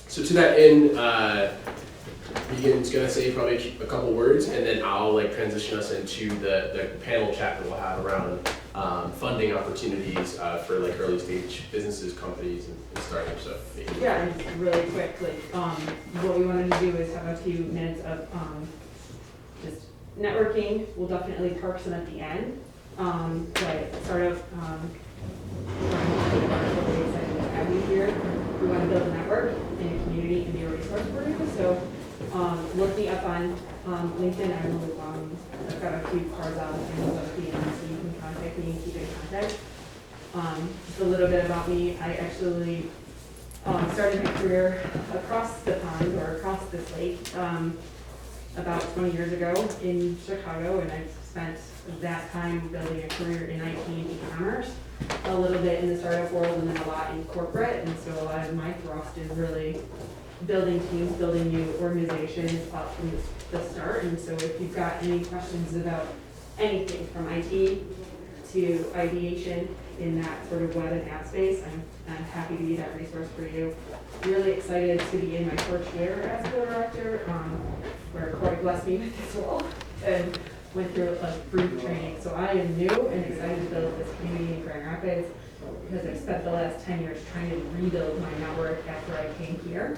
So to that end, Megan's gonna say probably a couple words, and then I'll like transition us into the panel chat that we'll have around funding opportunities for like early stage businesses, companies, and startups. So yeah, and just really quick, like what we wanted to do is have a few minutes of just networking. We'll definitely park some at the end, but sort of really excited to have you here. We want to build a network in a community and be a resource for you. So look me up on LinkedIn. I will, I've got a few cards out and at the end, so you can contact me and keep in contact. Just a little bit about me. I actually started my career across the pond or across this lake about 20 years ago in Chicago, and I've spent that time building a career in IT and e-commerce, a little bit in the startup world, and then a lot in corporate. And so a lot of my thrust is really building teams, building new organizations up from the start. And so if you've got any questions about anything from IT to ideation in that sort of web and app space, I'm happy to be that resource for you. Really excited to be in my first year as co-director, where Corey blessed me with this role and went through a brief training. So I am new and excited to build this community in Grand Rapids because I've spent the last 10 years trying to rebuild my network after I came here.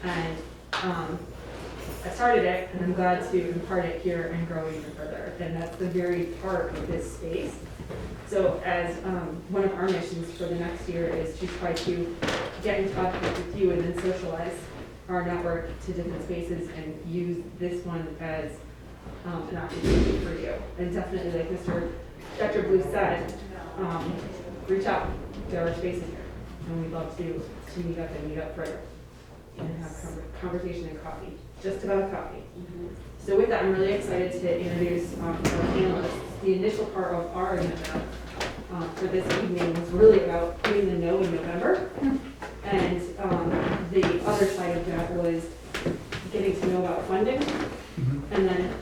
And I started it, and I'm glad to impart it here and grow even further. And that's the very heart of this space. So as one of our missions for the next year is to try to get in touch with you and then socialize our network to different spaces and use this one as an opportunity for you. And definitely, like Dr. Blue said, reach out to our spaces here. And we'd love to meet up further and have conversation and coffee, just about coffee. So with that, I'm really excited to introduce our panelists. The initial part of our agenda for this evening was really about getting to know in November. And the other side of that was getting to know about funding and then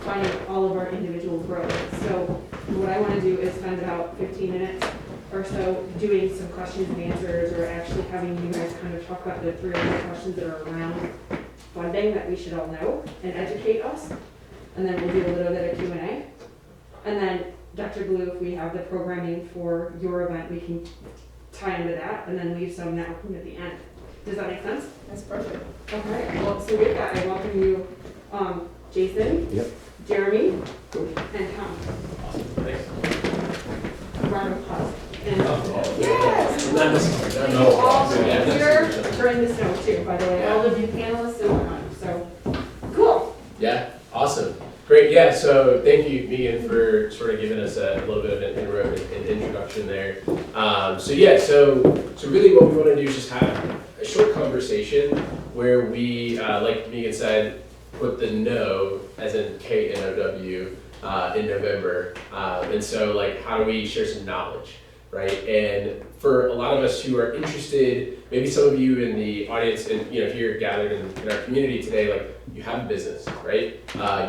finding all of our individual growth. So what I want to do is spend about 15 minutes or so doing some questions and answers, or actually having you guys kind of talk about the 3 or 4 questions that are around funding that we should all know and educate us. And then we'll do a little bit of Q&A. And then Dr. Blue, if we have the programming for your event, we can tie into that and then leave some networking at the end. Does that make sense? That's perfect. Okay. Well, so with that, I welcome you, Jason, Jeremy, and Tom. awesome. Thanks. Round of applause. And Yes. Not necessarily. you all here during the snow too, by the way. All of you panelists and whatnot. So cool. Yeah. Awesome. Great. Yeah. So thank you, Megan, for sort of giving us a little bit of an inroad and introduction there. So really what we want to do is just have a short conversation where we, like Megan said, put the know as in KNOW in November. And so like, how do we share some knowledge, right? And for a lot of us who are interested, maybe some of you in the audience, and if you're gathered in our community today, like you have a business, right?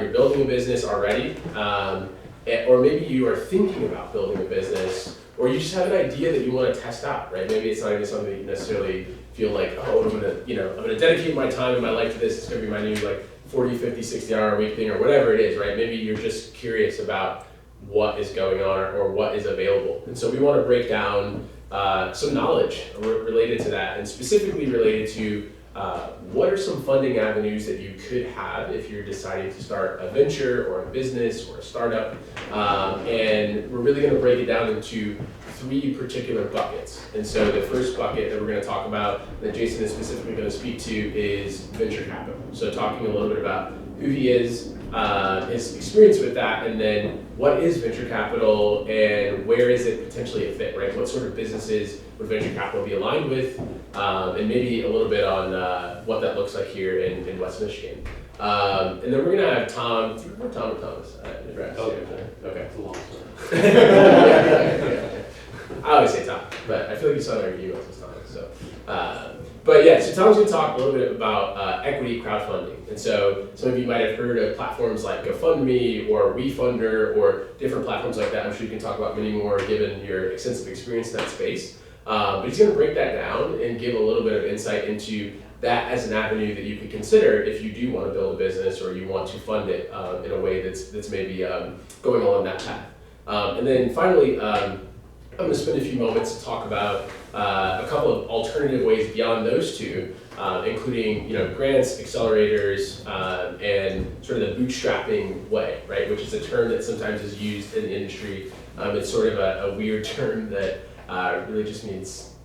You're building a business already, or maybe you are thinking about building a business, or you just have an idea that you want to test out, right? Maybe it's not even something that you necessarily feel like, oh, I'm gonna dedicate my time and my life to this. It's gonna be my new like 40, 50, 60 hour a week thing, or whatever it is, right? Maybe you're just curious about what is going on or what is available. And so we want to break down some knowledge related to that, and specifically related to what are some funding avenues that you could have if you're deciding to start a venture or a business or a startup. And we're really going to break it down into 3 particular buckets. And so the first bucket that we're going to talk about, that Jason is specifically going to speak to, is venture capital. So talking a little bit about who he is, his experience with that, and then what is venture capital and where is it potentially a fit, right? What sort of businesses would venture capital be aligned with, and maybe a little bit on what that looks like here in West Michigan. And then we're gonna have Tom or Thomas. Okay. It's a long story. I always say Tom, but I feel like you saw their emails as Thomas. So, but yeah, so Tom's gonna talk a little bit about equity crowdfunding. And so some of you might have heard of platforms like GoFundMe or WeFunder or different platforms like that. I'm sure you can talk about many more given your extensive experience in that space. But he's going to break that down and give a little bit of insight into that as an avenue that you could consider if you do want to build a business or you want to fund it in a way that's maybe going along that path. And then finally, I'm going to spend a few moments to talk about a couple of alternative ways beyond those two, including grants, accelerators, and sort of the bootstrapping way, right? Which is a term that sometimes is used in the industry. It's sort of a weird term that really just means,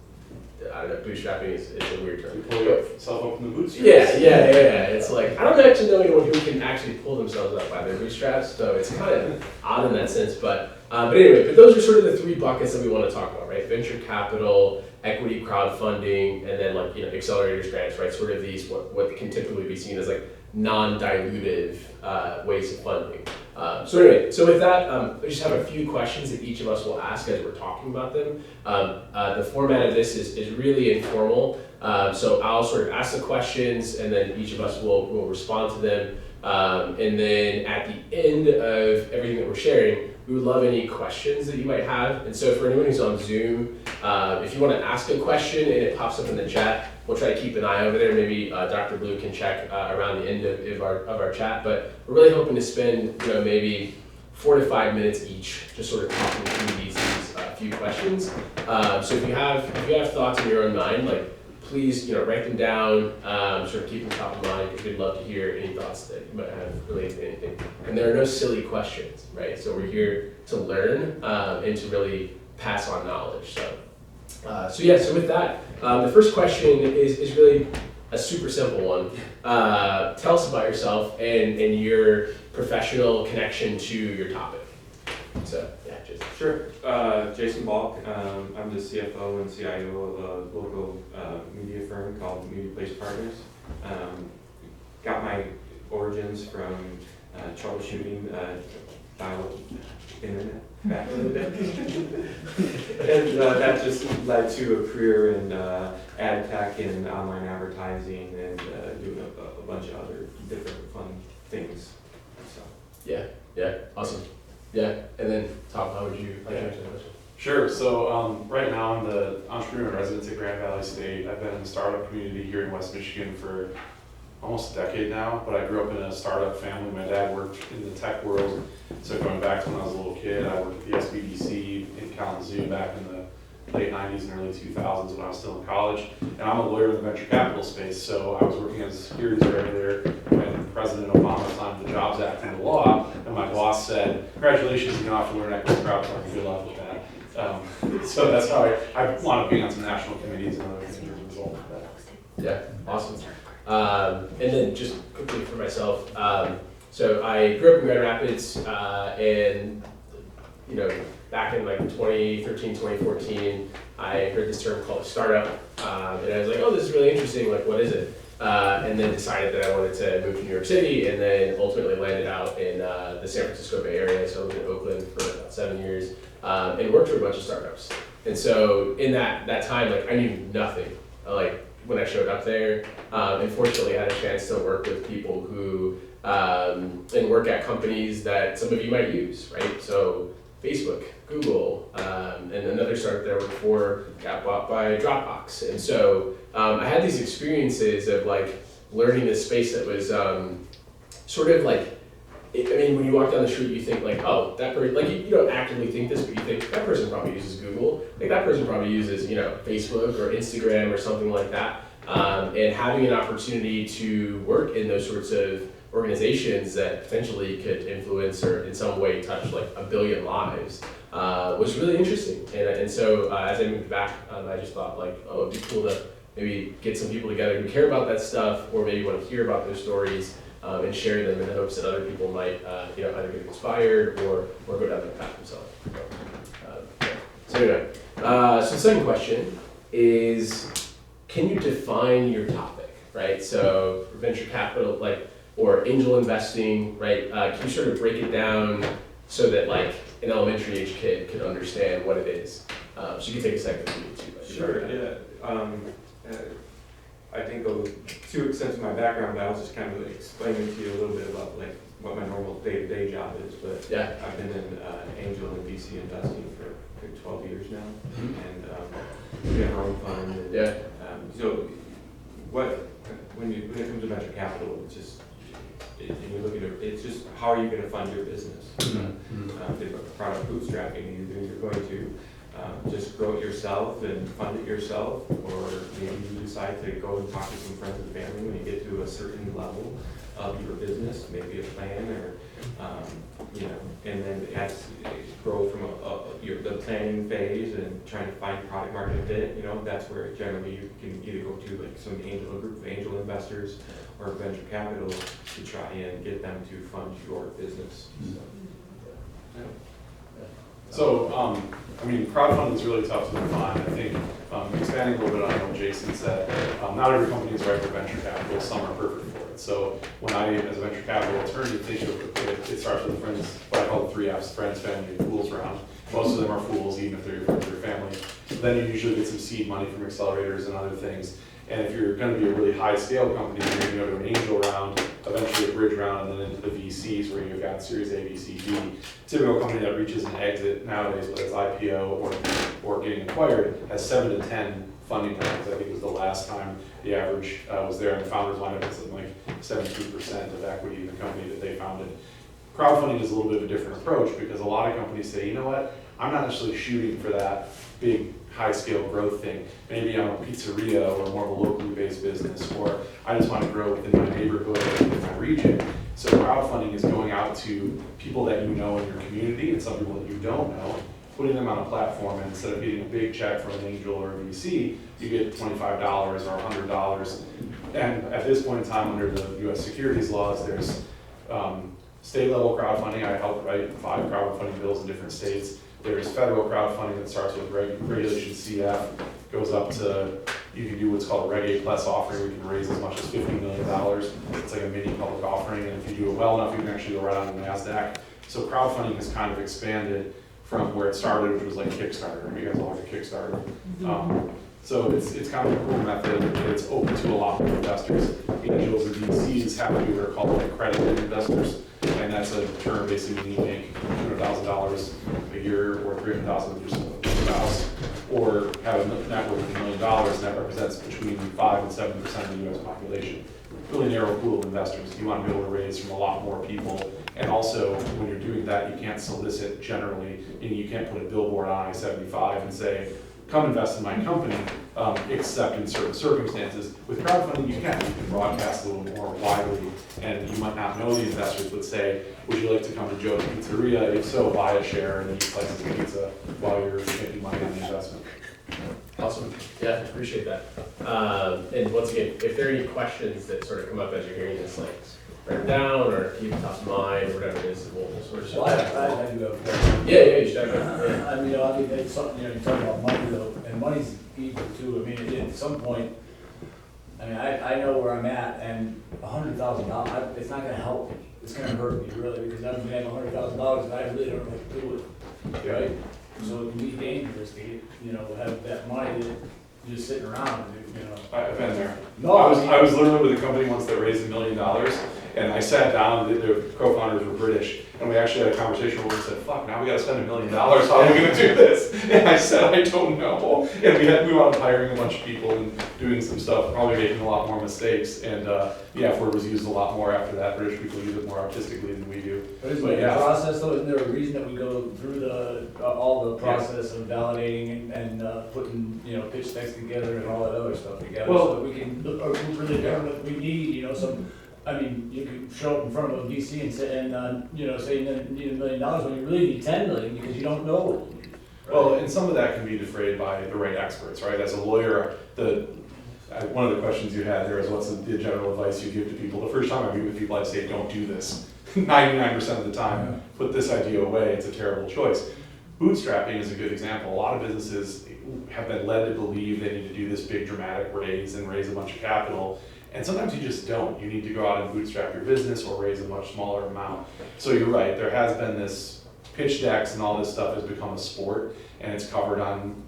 I don't know, bootstrapping is a weird term. You pull yourself up from the bootstraps. Yeah. It's like, I don't actually know anyone who can actually pull themselves up by their bootstraps, so it's kind of odd in that sense. But anyway, those are sort of the three buckets that we want to talk about, right? Venture capital, equity crowdfunding, and then accelerators, grants, right? Sort of these what can typically be seen as like non-dilutive ways of funding. So with that, I just have a few questions that each of us will ask as we're talking about them. The format of this is really informal. So I'll sort of ask the questions and then each of us will respond to them. And then at the end of everything that we're sharing, we would love any questions that you might have. And so for anyone who's on Zoom, if you want to ask a question and it pops up in the chat, we'll try to keep an eye over there. Maybe Dr. Blue can check around the end of our chat. But we're really hoping to spend maybe 4 to 5 minutes each, just sort of talking through these few questions. So if you have thoughts in your own mind, please write them down, sort of keep them top of mind, because we'd love to hear any thoughts that you might have related to anything. And there are no silly questions, right? So we're here to learn and to really pass on knowledge. So with that, the first question is really a super simple one. Tell us about yourself and your professional connection to your topic. So yeah, Jason. Sure. Jason Balk. I'm the CFO and CIO of a local media firm called Media Place Partners. Got my origins from troubleshooting dial-up internet back in the day. And that just led to a career in ad tech and online advertising and doing a bunch of other different fun things. So. Yeah, awesome. Yeah, and then Tom, how would you like to answer that question? Sure. So right now I'm the entrepreneur in residence at Grand Valley State. I've been in the startup community here in West Michigan for almost a decade now, but I grew up in a startup family. My dad worked in the tech world. So going back to when I was a little kid, I worked at the SBDC in Kalamazoo back in the late 90s and early 2000s when I was still in college. And I'm a lawyer in the venture capital space, so I was working as a securities regulator when President Obama signed the Jobs Act into law, and my boss said, congratulations, you know, have to learn equity crowdfunding, good luck with that. So that's how I wound up being on some national committees and other things as a result of that. Yeah, awesome. And then just quickly for myself, so I grew up in Grand Rapids, and back in 2013, 2014, I heard this term called startup, and I was like, oh, this is really interesting. What is it? And then decided that I wanted to move to New York City, and then ultimately landed out in the San Francisco Bay Area. So I lived in Oakland for about 7 years, and worked for a bunch of startups. And so in that time, I knew nothing. When I showed up there, and fortunately I had a chance to work with people who and work at companies that some of you might use, right? So Facebook, Google, and another startup that I worked for got bought by Dropbox. And so I had these experiences of learning this space that was sort of when you walk down the street, you think oh, that person, you don't actively think this, but you think that person probably uses Google. That person probably uses, Facebook or Instagram or something like that. And having an opportunity to work in those sorts of organizations that potentially could influence or in some way touch 1 billion lives was really interesting. And so as I moved back, I just thought oh, it'd be cool to maybe get some people together who care about that stuff or maybe want to hear about those stories. And share them in the hopes that other people might, either get inspired or go down that path themselves. So anyway, so the second question is, can you define your topic, right? So for venture capital, or angel investing, right? Can you sort of break it down so that an elementary age kid can understand what it is? So you can take a second to me too. Sure. Yeah. I think to extent of my background, but I was just kind of explaining to you a little bit about what my normal day-to-day job is. But yeah, I've been in angel and VC investing for like 12 years now, and we have our own fund. And, Yeah. So when it comes to venture capital, it's just, and you look at it, it's just how are you going to fund your business? The product bootstrapping, either you're going to just grow it yourself and fund it yourself, or maybe you decide to go and talk to some friends and family when you get to a certain level of your business, maybe a plan, or and then grow from the planning phase and trying to find product market fit. That's where generally you can either go to like a group of angel investors or venture capital to try and get them to fund your business. So, crowdfunding is really tough to define. I think, expanding a little bit on what Jason said, not every company is right for venture capital, some are perfect for it. So when I, as a venture capital attorney, think of it starts with friends, what I call the 3 F's, friends, family, and fools round. Most of them are fools, even if they're your friends or your family. Then you usually get some seed money from accelerators and other things. And if you're going to be a really high scale company, you're going to go to an angel round, eventually a bridge round, and then into the VCs where you've got Series A, B, C, D. Typical company that reaches an exit nowadays, whether it's IPO or getting acquired, has 7 to 10 funding rounds. I think it was the last time the average was there, and the founders wind up with something like 17% of equity in the company that they founded. Crowdfunding is a little bit of a different approach because a lot of companies say, you know what, I'm not necessarily shooting for that big high-scale growth thing. Maybe I'm a pizzeria or more of a locally based business, or I just want to grow within my neighborhood or within my region. So crowdfunding is going out to people that you know in your community and some people that you don't know, putting them on a platform, and instead of getting a big check from an angel or a VC, you get $25 or $100. And at this point in time, under the US securities laws, there's state level crowdfunding. I helped write 5 crowdfunding bills in different states. There's federal crowdfunding that starts with regulation CF, goes up to, you can do what's called a Reg A Plus offering, where you can raise as much as $50 million. It's like a mini public offering, and if you do it well enough, you can actually go right on the NASDAQ. So crowdfunding has kind of expanded from where it started, which was like Kickstarter. You guys all like a Kickstarter. So it's kind of a cool method. It's open to a lot more investors. Angels or VCs have to be what are called accredited investors, and that's a term basically meaning you make $200,000 a year or $300,000 with your spouse, or have a net worth of $1 million, and that represents between 5 and 7% of the U.S. population. Really narrow pool of investors. You want to be able to raise from a lot more people, and also when you're doing that, you can't solicit generally, and you can't put a billboard on I-75 and say, come invest in my company, except in certain circumstances. With crowdfunding, you can broadcast a little more widely, and you might not know the investors, but say, would you like to come to Joe's Pizzeria? If so, buy a share and eat slices of pizza while you're making money on the investment. Awesome. Yeah, I appreciate that. And once again, if there are any questions that sort of come up as you're hearing this, like write them down or keep it top of mind, whatever it is, we'll sort of. Well, I do have a question. Yeah, you should have. Yeah. I mean, it's something, you talk about money though, and money's equal too. I mean, at some point, I know where I'm at, and $100,000, it's not gonna help me. It's gonna hurt me really, because I'm gonna have $100,000 and I really don't know what to do with it, right? So it can be dangerous to get, have that money that just sitting around, I've been there. No, I was literally with a company once that raised $1 million, and I sat down, the co-founders were British, and we actually had a conversation where we said, fuck, now we gotta spend $1 million, how are we gonna do this? And I said, I don't know. And we wound up hiring a bunch of people and doing some stuff, probably making a lot more mistakes, and the F word was used a lot more after that. British people use it more artistically than we do. But isn't there a process though, isn't there a reason that we go through all the process of validating and putting, pitch decks together and all that other stuff together, Well, so that we can really learn what we need, some, you can show up in front of a VC and say, say you need $1 million when you really need 10 million because you don't know what you need. Right? Well, and some of that can be defrayed by the right experts, right? As a lawyer, one of the questions you had there is what's the general advice you give to people. The first time I meet with people, I'd say, don't do this. 99% of the time, put this idea away, it's a terrible choice. Bootstrapping is a good example. A lot of businesses have been led to believe they need to do this big dramatic raise and raise a bunch of capital. And sometimes you just don't. You need to go out and bootstrap your business or raise a much smaller amount. So you're right, there has been this pitch decks and all this stuff has become a sport, and it's covered on,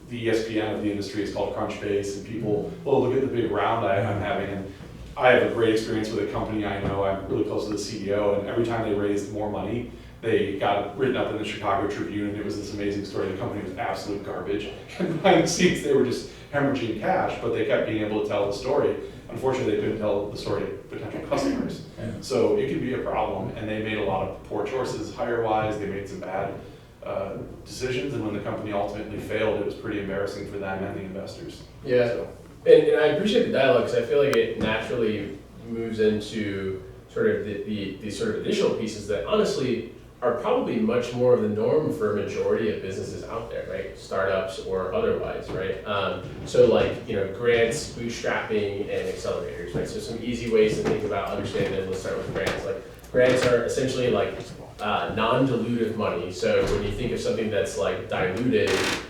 the ESPN of the industry is called Crunchbase, and people, look at the big round I'm having. And I have a great experience with a company I know. I'm really close to the CEO, and every time they raised more money, they got written up in the Chicago Tribune, and it was this amazing story. The company was absolute garbage. And behind the scenes, they were just hemorrhaging cash, but they kept being able to tell the story. Unfortunately, they couldn't tell the story to potential customers. Yeah. So it could be a problem, and they made a lot of poor choices hire-wise. They made some bad decisions, and when the company ultimately failed, it was pretty embarrassing for them and the investors. Yeah. So, And I appreciate the dialogue because I feel like it naturally moves into sort of the sort of additional pieces that honestly are probably much more of the norm for a majority of businesses out there, right? Startups or otherwise, right? So like, grants, bootstrapping, and accelerators, right? So some easy ways to think about understanding them. Let's start with grants. Like grants are essentially like non-dilutive money. So when you think of something that's like diluted,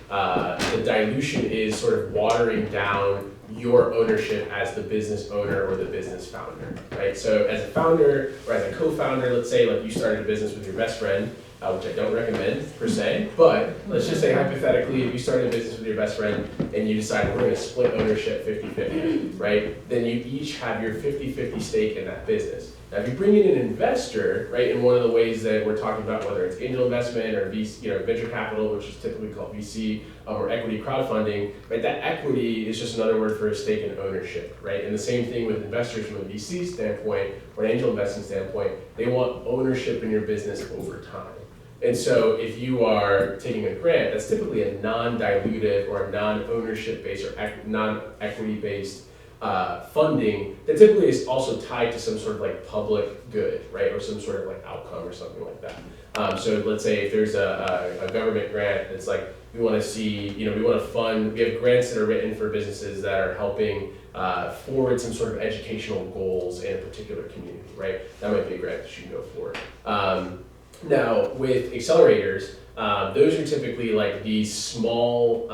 the dilution is sort of watering down your ownership as the business owner or the business founder, right? So as a founder or as a co-founder, let's say like you started a business with your best friend, which I don't recommend per se, but let's just say hypothetically, if you started a business with your best friend and you decided we're gonna split ownership 50-50, right? Then you each have your 50-50 stake in that business. Now, if you bring in an investor, right, in one of the ways that we're talking about, whether it's angel investment or VC, venture capital, which is typically called VC, or equity crowdfunding, right, that equity is just another word for a stake in ownership, right? And the same thing with investors from a VC standpoint or an angel investing standpoint, they want ownership in your business over time. And so if you are taking a grant, that's typically a non-dilutive or a non-ownership based or non-equity based funding that typically is also tied to some sort of like public good, right? Or some sort of like outcome or something like that. So let's say if there's a government grant that's like, we want to see, we want to fund, we have grants that are written for businesses that are helping forward some sort of educational goals in a particular community, right? That might be a grant that you can go for. Now, with accelerators, those are typically like these small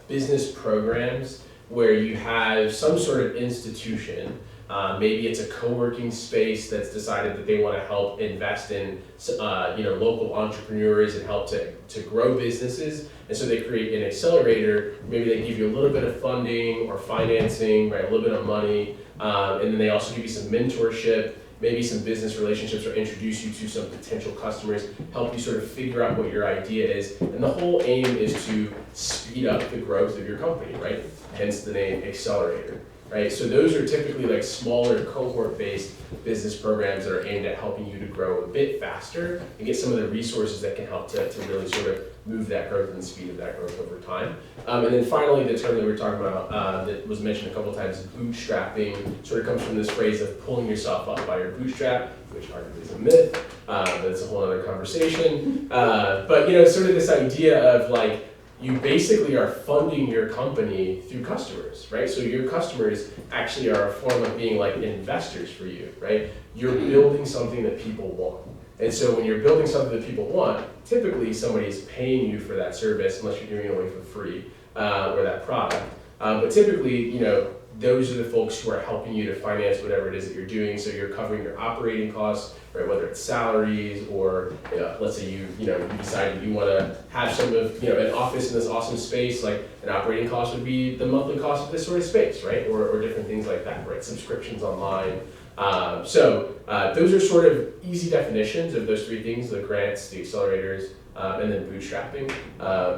business programs where you have some sort of institution, maybe it's a co-working space that's decided that they want to help invest in local entrepreneurs and help to grow businesses. And so they create an accelerator, maybe they give you a little bit of funding or financing, right, a little bit of money, and then they also give you some mentorship, maybe some business relationships, or introduce you to some potential customers, help you sort of figure out what your idea is. And the whole aim is to speed up the growth of your company, right? Hence the name Accelerator, right? So those are typically like smaller cohort-based business programs that are aimed at helping you to grow a bit faster and get some of the resources that can help to really sort of move that growth and the speed of that growth over time. And then finally, the term that we were talking about that was mentioned a couple times, bootstrapping, sort of comes from this phrase of pulling yourself up by your bootstrap, which arguably is a myth, but it's a whole other conversation. But sort of this idea of like, you basically are funding your company through customers, right? So your customers actually are a form of being like investors for you, right? You're building something that people want. And so when you're building something that people want, typically somebody is paying you for that service, unless you're giving it away for free, or that product. But typically, those are the folks who are helping you to finance whatever it is that you're doing. So you're covering your operating costs, right? Whether it's salaries or let's say you decided you want to have some of an office in this awesome space. Like an operating cost would be the monthly cost of this sort of space, right? Or different things like that, right? Subscriptions online. So those are sort of easy definitions of those three things: the grants, the accelerators, and then bootstrapping,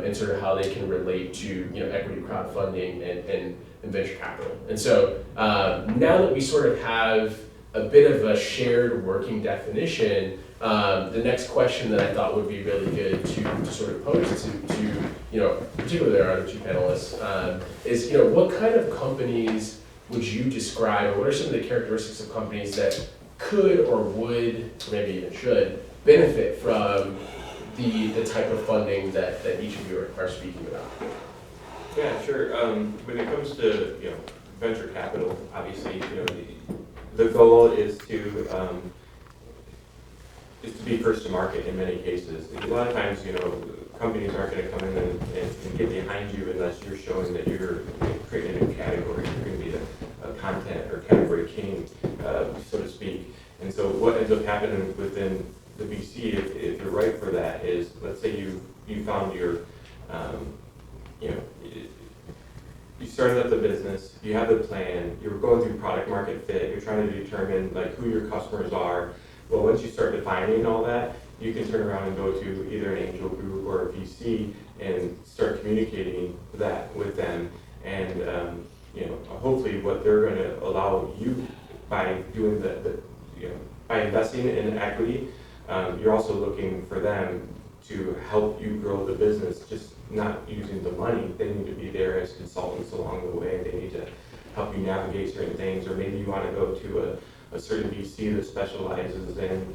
and sort of how they can relate to equity crowdfunding and venture capital. And so now that we sort of have a bit of a shared working definition, the next question that I thought would be really good to sort of pose to particularly our other two panelists, is what kind of companies would you describe, or what are some of the characteristics of companies that could or would, or maybe even should, benefit from the type of funding that each of you are speaking about? Yeah, sure. When it comes to venture capital, obviously the goal is to be first to market in many cases. A lot of times, companies aren't going to come in and get behind you unless you're showing that you're creating a new category. You're going to be a content or category king, so to speak. And so what ends up happening within the VC, if you're right for that, is let's say you found your you started up the business, you have the plan, you're going through product market fit, you're trying to determine like who your customers are. Well, once you start defining all that, you can turn around and go to either an angel group or a VC and start communicating that with them. And, hopefully what they're going to allow you by doing by investing in equity, you're also looking for them to help you grow the business, just not using the money. They need to be there as consultants along the way. They need to help you navigate certain things, or maybe you want to go to a certain VC that specializes in,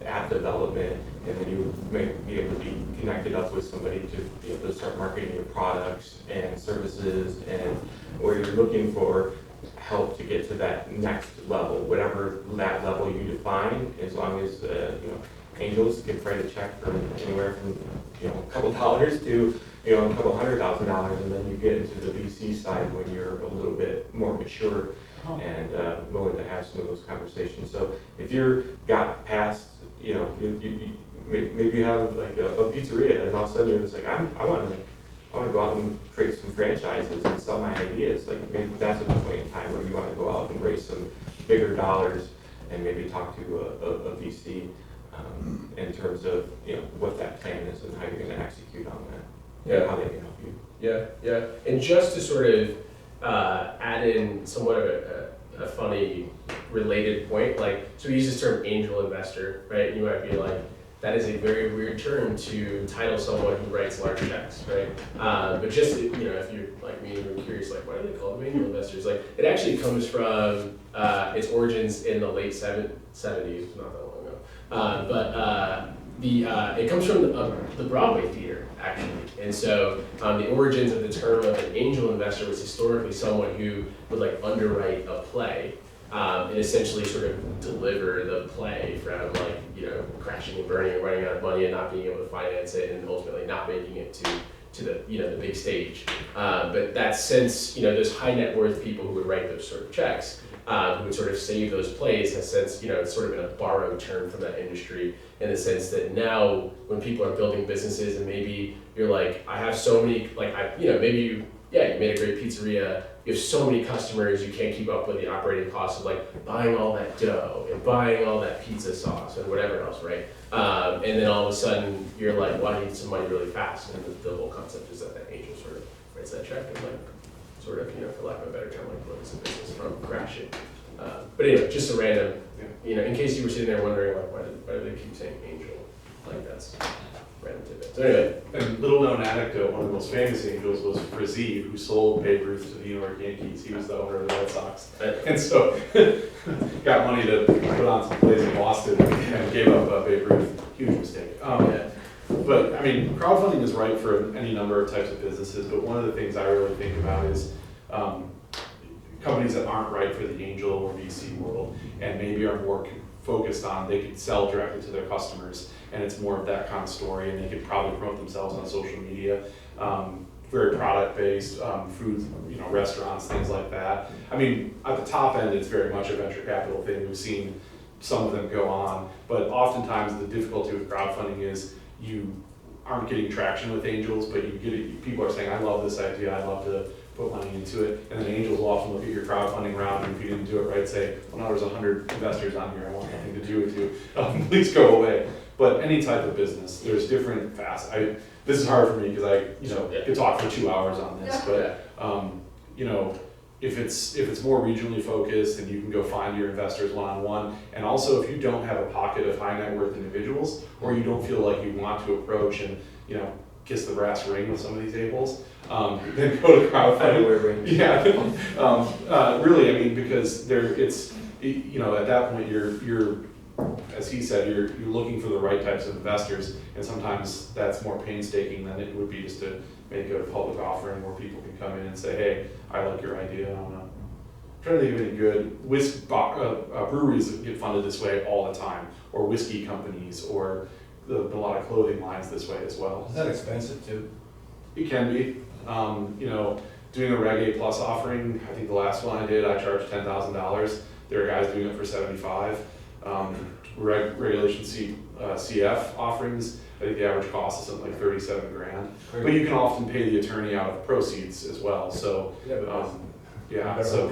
app development, and then you may be able to be connected up with somebody to be able to start marketing your products and services, and where you're looking for help to get to that next level, whatever that level you define, as long as, angels can write a check from anywhere from, a couple dollars to, a couple $100,000, and then you get into the VC side when you're a little bit more mature and willing to have some of those conversations. So if you're got past, maybe you have like a pizzeria, and all of a sudden you're just like, I want to go out and create some franchises and sell my ideas. Like maybe that's a point in time where you want to go out and raise some bigger dollars and maybe talk to a VC in terms of what that plan is and how you're going to execute on that. Yeah. How they can help you. Yeah. And just to sort of add in somewhat of a funny related point, like, so we use this term angel investor, right? You might be like, that is a very weird term to title someone who writes large checks, right? But just, if you're like me and you're curious, like, why do they call them angel investors? Like, it actually comes from its origins in the late 70s, not that long ago. It comes from the Broadway theater, actually. And so the origins of the term of an angel investor was historically someone who would like underwrite a play and essentially sort of deliver the play from like, crashing and burning and running out of money and not being able to finance it and ultimately not making it to the, the big stage. But that since, those high net worth people who would write those sort of checks, who would sort of save those plays, has since, it's sort of been a borrowed term from that industry, in the sense that now when people are building businesses and maybe you're like, I have so many, like, maybe you made a great pizzeria, you have so many customers, you can't keep up with the operating costs of like buying all that dough and buying all that pizza sauce and whatever else, right? And then all of a sudden you're like, well, I need some money really fast. And the whole concept is that angel sort of writes that check and like, sort of, for lack of a better term, like runs the business from crashing. But anyway, just a random, in case you were sitting there wondering, like, why do they keep saying angel? Like, that's random tidbit. So anyway. And little known anecdote, one of the most famous angels was Frazee, who sold Babe Ruth to the New York Yankees. He was the owner of the Red Sox. And so got money to put on some plays in Boston and gave up Babe Ruth. Huge mistake. But I mean, crowdfunding is right for any number of types of businesses, but one of the things I really think about is companies that aren't right for the angel or VC world and maybe are more focused on, they could sell directly to their customers, and it's more of that kind of story, and they could probably promote themselves on social media. Very product-based, food, restaurants, things like that. I mean, at the top end, it's very much a venture capital thing. We've seen some of them go on, but oftentimes the difficulty with crowdfunding is you aren't getting traction with angels, but people are saying, I love this idea, I'd love to put money into it, and then angels will often look at your crowdfunding round, and if you didn't do it right, say, well, now there's 100 investors on here, I want nothing to do with you, please go away. But any type of business, there's different facets. This is hard for me because I could talk for 2 hours on this, but if it's more regionally focused and you can go find your investors one-on-one, and also if you don't have a pocket of high net worth individuals, or you don't feel like you want to approach and kiss the brass ring with some of these tables, then go to crowdfunding. Yeah, really, I mean, because at that point you're as he said, you're looking for the right types of investors, and sometimes that's more painstaking than it would be just to make a public offering where people can come in and say, hey, I like your idea, I want to. I'm trying to think of any good breweries that get funded this way all the time, or whiskey companies, or a lot of clothing lines this way as well. Is that expensive too? It can be. Doing a Reg A Plus offering, I think the last one I did, I charged $10,000. There are guys doing it for $75,000. Regulation CF offerings, I think the average cost is something like $37,000. But you can often pay the attorney out of proceeds as well. So so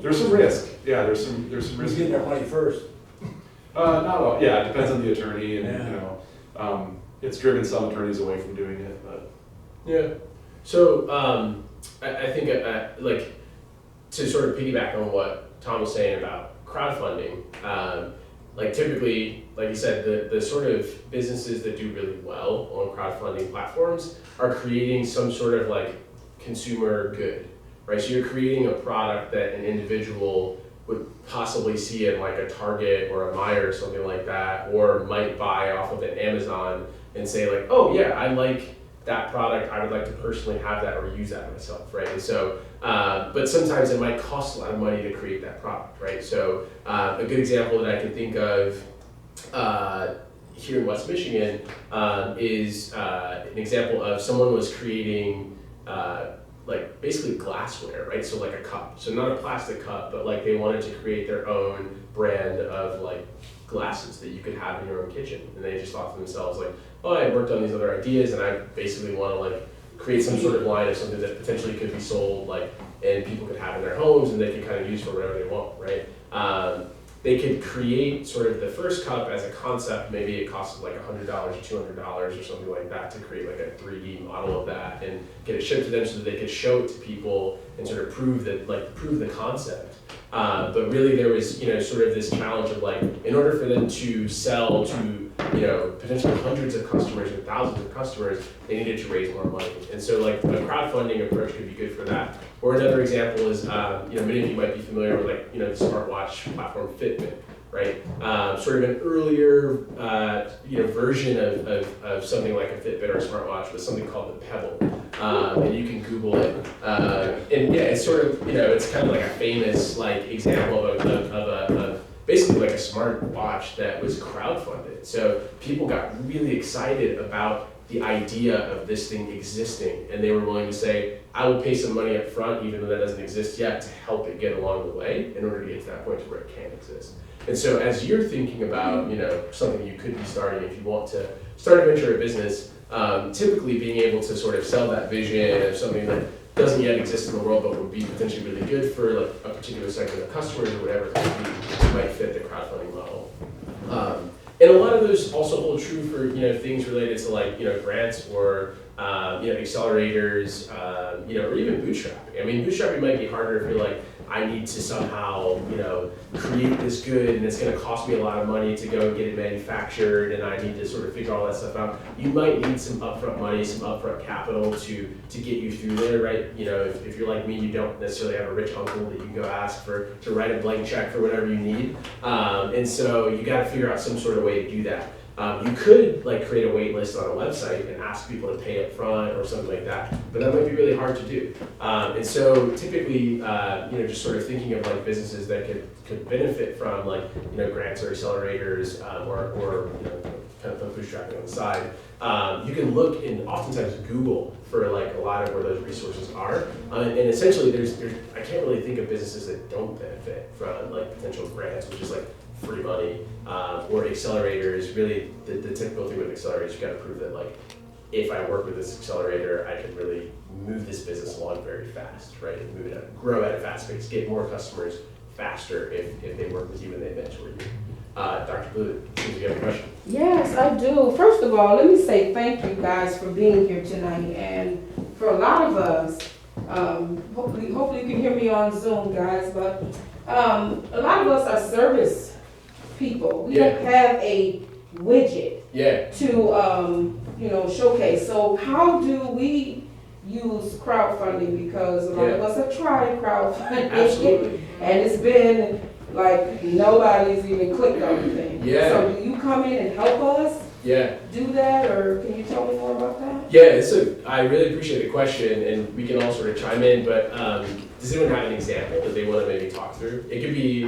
there's some risk. Yeah, there's some risk. Who's getting their money first? Not all, yeah, it depends on the attorney and, Yeah. you know, it's driven some attorneys away from doing it, but. Yeah. So I think like to sort of piggyback on what Tom was saying about crowdfunding, like typically, like you said, the sort of businesses that do really well on crowdfunding platforms are creating some sort of like consumer good, right? So you're creating a product that an individual would possibly see in like a Target or a Meijer or something like that, or might buy off of an Amazon and say like, oh yeah, I like that product, I would like to personally have that or use that myself, right? And so, but sometimes it might cost a lot of money to create that product, right? So a good example that I can think of here in West Michigan is an example of someone was creating like basically glassware, right? So like a cup, so not a plastic cup, but like they wanted to create their own brand of like glasses that you could have in your own kitchen. And they just thought to themselves like, oh, I worked on these other ideas and I basically want to like create some sort of line of something that potentially could be sold like, and people could have in their homes and they could kind of use for whatever they want, right? They could create sort of the first cup as a concept. Maybe it costs like $100 or $200 or something like that to create like a 3D model of that and get it shipped to them so that they could show it to people and sort of prove the concept. But really there was, sort of this challenge of like, in order for them to sell to, potentially hundreds of customers or thousands of customers, they needed to raise more money. And so like a crowdfunding approach could be good for that. Or another example is, many of you might be familiar with like, the smartwatch platform Fitbit, right? Sort of an earlier, version of something like a Fitbit or a smartwatch was something called the Pebble. And you can Google it. And yeah, it's sort of, it's kind of like a famous like example of basically like a smart watch that was crowdfunded. So people got really excited about the idea of this thing existing, and they were willing to say, I will pay some money up front, even though that doesn't exist yet, to help it get along the way in order to get to that point to where it can exist. And so as you're thinking about, something you could be starting if you want to start a venture or business, typically being able to sort of sell that vision of something that doesn't yet exist in the world but would be potentially really good for like a particular segment of customers or whatever it could be, might fit the crowdfunding model. And a lot of those also hold true for things related to like grants or accelerators, or even bootstrapping. I mean, bootstrapping might be harder if you're like, I need to somehow create this good and it's going to cost me a lot of money to go and get it manufactured and I need to sort of figure all that stuff out. You might need some upfront money, some upfront capital to get you through there, right? If you're like me, you don't necessarily have a rich uncle that you can go ask to write a blank check for whatever you need. And so you got to figure out some sort of way to do that. You could like create a wait list on a website and ask people to pay up front or something like that, but that might be really hard to do. And so typically, just sort of thinking of like businesses that could benefit from like, grants or accelerators or kind of bootstrapping on the side. You can look and oftentimes Google for like a lot of where those resources are. And essentially there's I can't really think of businesses that don't benefit from like potential grants, which is like free money, or accelerators. Really the typical thing with accelerators, you gotta prove that like, if I work with this accelerator, I can really move this business along very fast, right? And grow at a fast pace, get more customers faster if they work with you and they mentor you. Dr. Blue, seems you have a question. Yes, I do. First of all, let me say thank you guys for being here tonight. And for a lot of us, hopefully you can hear me on Zoom, guys, but a lot of us are service people. We don't have a widget to showcase. So how do we use crowdfunding? Because a lot of us have tried crowdfunding. Absolutely. And it's been like nobody's even clicked on anything. Yeah. So do you come in and help us Yeah. do that, or can you tell me more about that? Yeah, I really appreciate the question, and we can all sort of chime in, but does anyone have an example that they want to maybe talk through? It could be,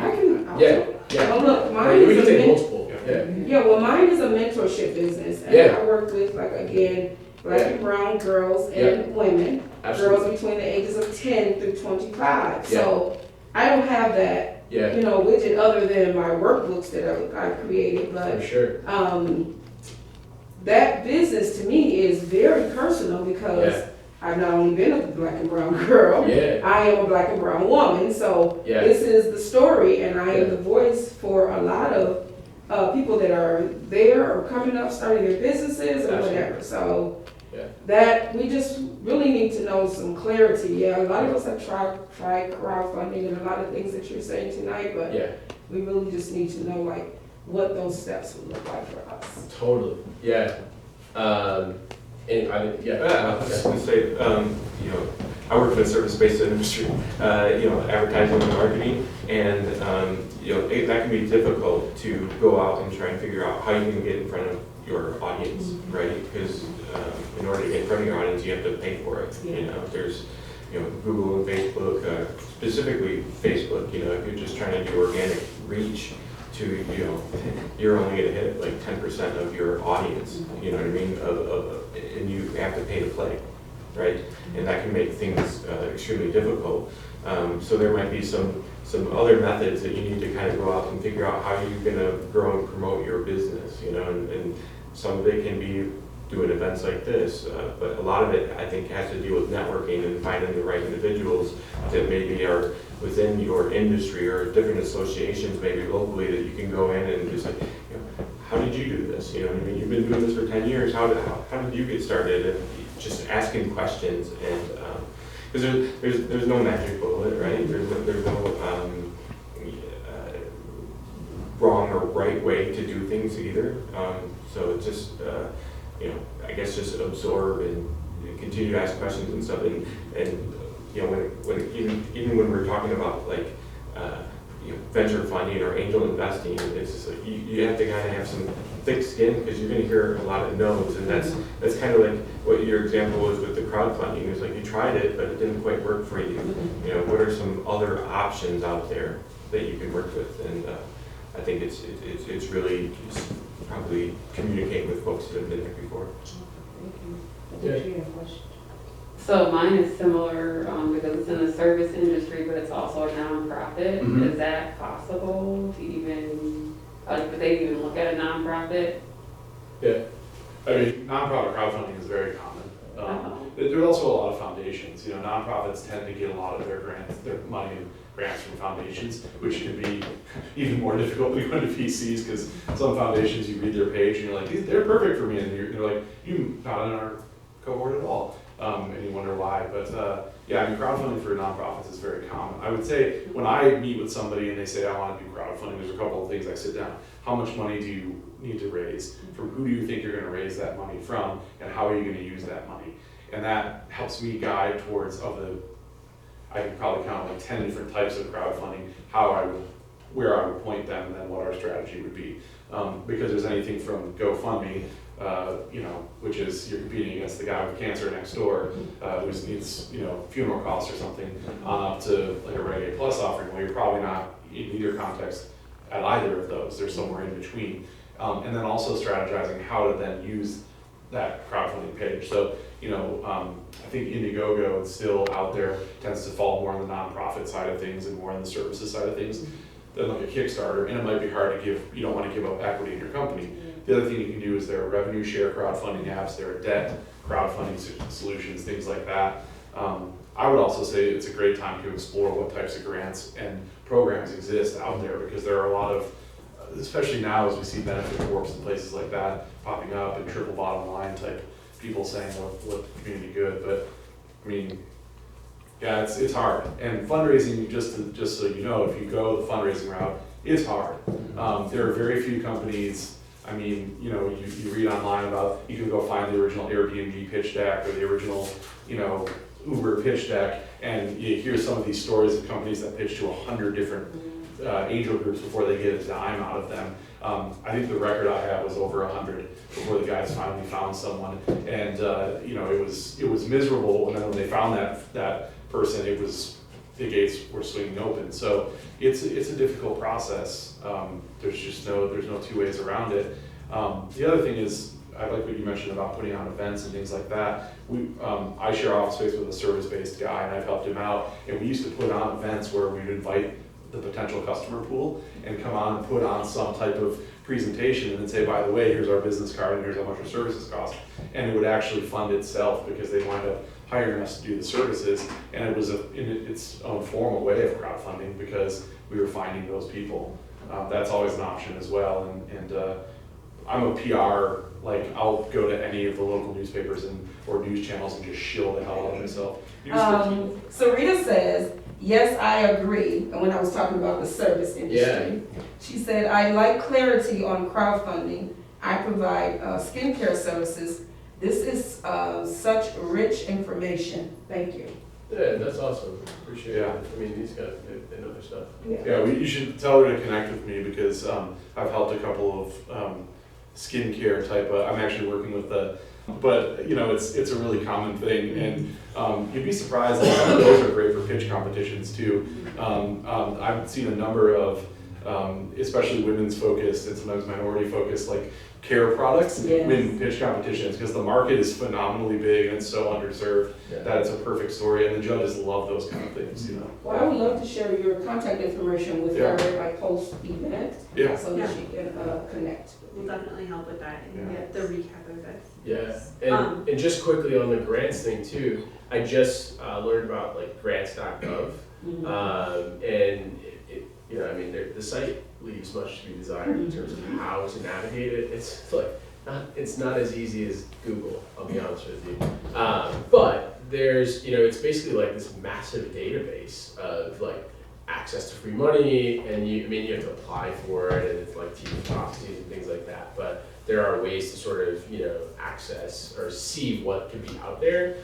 yeah. Well, look, mine Right, we can is take multiple, yeah. Yeah, well, mine is a mentorship business, and Yeah. I work with, like, again, black Yeah. and brown girls Yeah. and women, Absolutely. girls between the ages of 10 through 25. Yeah. So I don't have that, Yeah, widget other than my workbooks that I created, but for sure. that business to me is very personal because Yeah. I've not only been a black and brown girl, Yeah. I am a black and brown woman. So Yeah. this is the story, and I Yeah. am the voice for a lot of people that are there or coming up, starting their businesses or Absolutely. whatever. So Yeah. that, we just really need to know some clarity. Yeah, a lot of us have tried crowdfunding and a lot of things that you're saying tonight, but Yeah, we really just need to know like what those steps would look like for us. totally, yeah. And I was just gonna say, you know, I work in the service-based industry, you know, advertising and marketing, and, you know, that can be difficult to go out and try and figure out how you can get in front of your audience, right? Because in order to get in front of your audience, you have to pay for it. You know, there's, you know, Google and Facebook, specifically Facebook, you know, if you're just trying to do organic reach to, you know, you're only gonna hit like 10% of your audience, you know what I mean? And you have to pay to play, right? And that can make things extremely difficult. So there might be some other methods that you need to kind of go out and figure out how you're gonna grow and promote your business, you know, and some of it can be doing events like this, but a lot of it, I think, has to do with networking and finding the right individuals that maybe are within your industry or different associations, maybe locally, that you can go in and just like, you know, how did you do this? You know, I mean, you've been doing this for 10 years. How did you get started? And just asking questions, and because there's no magic bullet, right? There's no wrong or right way to do things either. So it's just, you know, I guess just absorb and continue to ask questions and stuff. And you know, when even when we're talking about like, you know, venture funding or angel investing, it's just like you have to kind of have some thick skin, because you're going to hear a lot of no's, and that's kind of like what your example was with the crowdfunding. It's like you tried it, but it didn't quite work for you. You know, what are some other options out there that you can work with? And I think it's really just probably communicate with folks that have been there before. So mine is similar, because it's in the service industry, but it's also a nonprofit. Mhm. Is that possible to even, like, would they even look at a nonprofit? yeah, I mean, nonprofit crowdfunding is very common. There's also a lot of foundations. You know, nonprofits tend to get a lot of their grants, their money and grants from foundations, which can be even more difficult when you go to VCs, because some foundations, you read their page and you're like, they're perfect for me, and you're like, you're not in our cohort at all, and you wonder why. But yeah, I mean, crowdfunding for nonprofits is very common. I would say when I meet with somebody and they say, I want to do crowdfunding, there's a couple of things I sit down. How much money do you need to raise? From who do you think you're going to raise that money from? And how are you going to use that money? And that helps me guide towards, I could probably count like 10 different types of crowdfunding, where I would point them, and then what our strategy would be. Because there's anything from GoFundMe, you know, which is you're competing against the guy with cancer next door, who needs, you know, funeral costs or something, up to like a Reg A Plus offering, where you're probably not in either context at either of those. There's somewhere in between. And then also strategizing how to then use that crowdfunding page. So, you know, I think Indiegogo is still out there, tends to fall more on the nonprofit side of things and more on the services side of things than like a Kickstarter. And it might be hard to give, you don't want to give up equity in your company. The other thing you can do is there are revenue share crowdfunding apps, there are debt crowdfunding solutions, things like that. I would also say it's a great time to explore what types of grants and programs exist out there, because there are a lot of, especially now as we see benefit corps and places like that popping up, and triple bottom line type people saying what community good. But I mean, yeah, it's hard. And fundraising, just so you know, if you go the fundraising route, it's hard. There are very few companies. I mean, you know, you read online about, you can go find the original Airbnb pitch deck or the original, you know, Uber pitch deck, and you hear some of these stories of companies that pitch to 100 different angel groups before they get a dime out of them. I think the record I had was over 100 before the guys finally found someone, and you know, it was miserable. And then when they found that person, the gates were swinging open. So it's a difficult process. There's no two ways around it. The other thing is, I like what you mentioned about putting on events and things like that. I share office space with a service-based guy, and I've helped him out. And we used to put on events where we'd invite the potential customer pool and come on and put on some type of presentation and then say, by the way, here's our business card and here's how much our services cost. And it would actually fund itself, because they wind up hiring us to do the services. And it was in its own formal way of crowdfunding, because we were finding those people. that's always an option as well. And I'm a PR, like I'll go to any of the local newspapers or news channels and just shill the hell out of myself. Sarita says, yes, I agree. And when I was talking about the service industry, she said, I like clarity on crowdfunding. I provide skincare services. This is such rich information. Thank you. Yeah, that's awesome. Appreciate Yeah. it. I mean, these guys, they know their stuff. Yeah, you should tell her to connect with me because I've helped a couple of skincare type of, I'm actually working with but you know, it's a really common thing, and you'd be surprised that some of those are great for pitch competitions too. I've seen a number of, especially women's focused and sometimes minority focused, like care products win pitch competitions because the market is phenomenally big and it's so underserved that it's a perfect story, and the judges love those kind of things, you know. Well, I would love to share your contact information with her if I post event, so that she can connect. We'll definitely help with that and Yeah. get the recap of it. Yeah, and just quickly on the grants thing too, I just learned about like grants.gov, and it, you know, I mean, the site leaves much to be desired in terms of how to navigate it. It's not as easy as Google, I'll be honest with you. But there's, you know, it's basically like this massive database of like access to free money, and you have to apply for it, and it's like TV processes and things like that. But there are ways to sort of, you know, access or see what could be out there.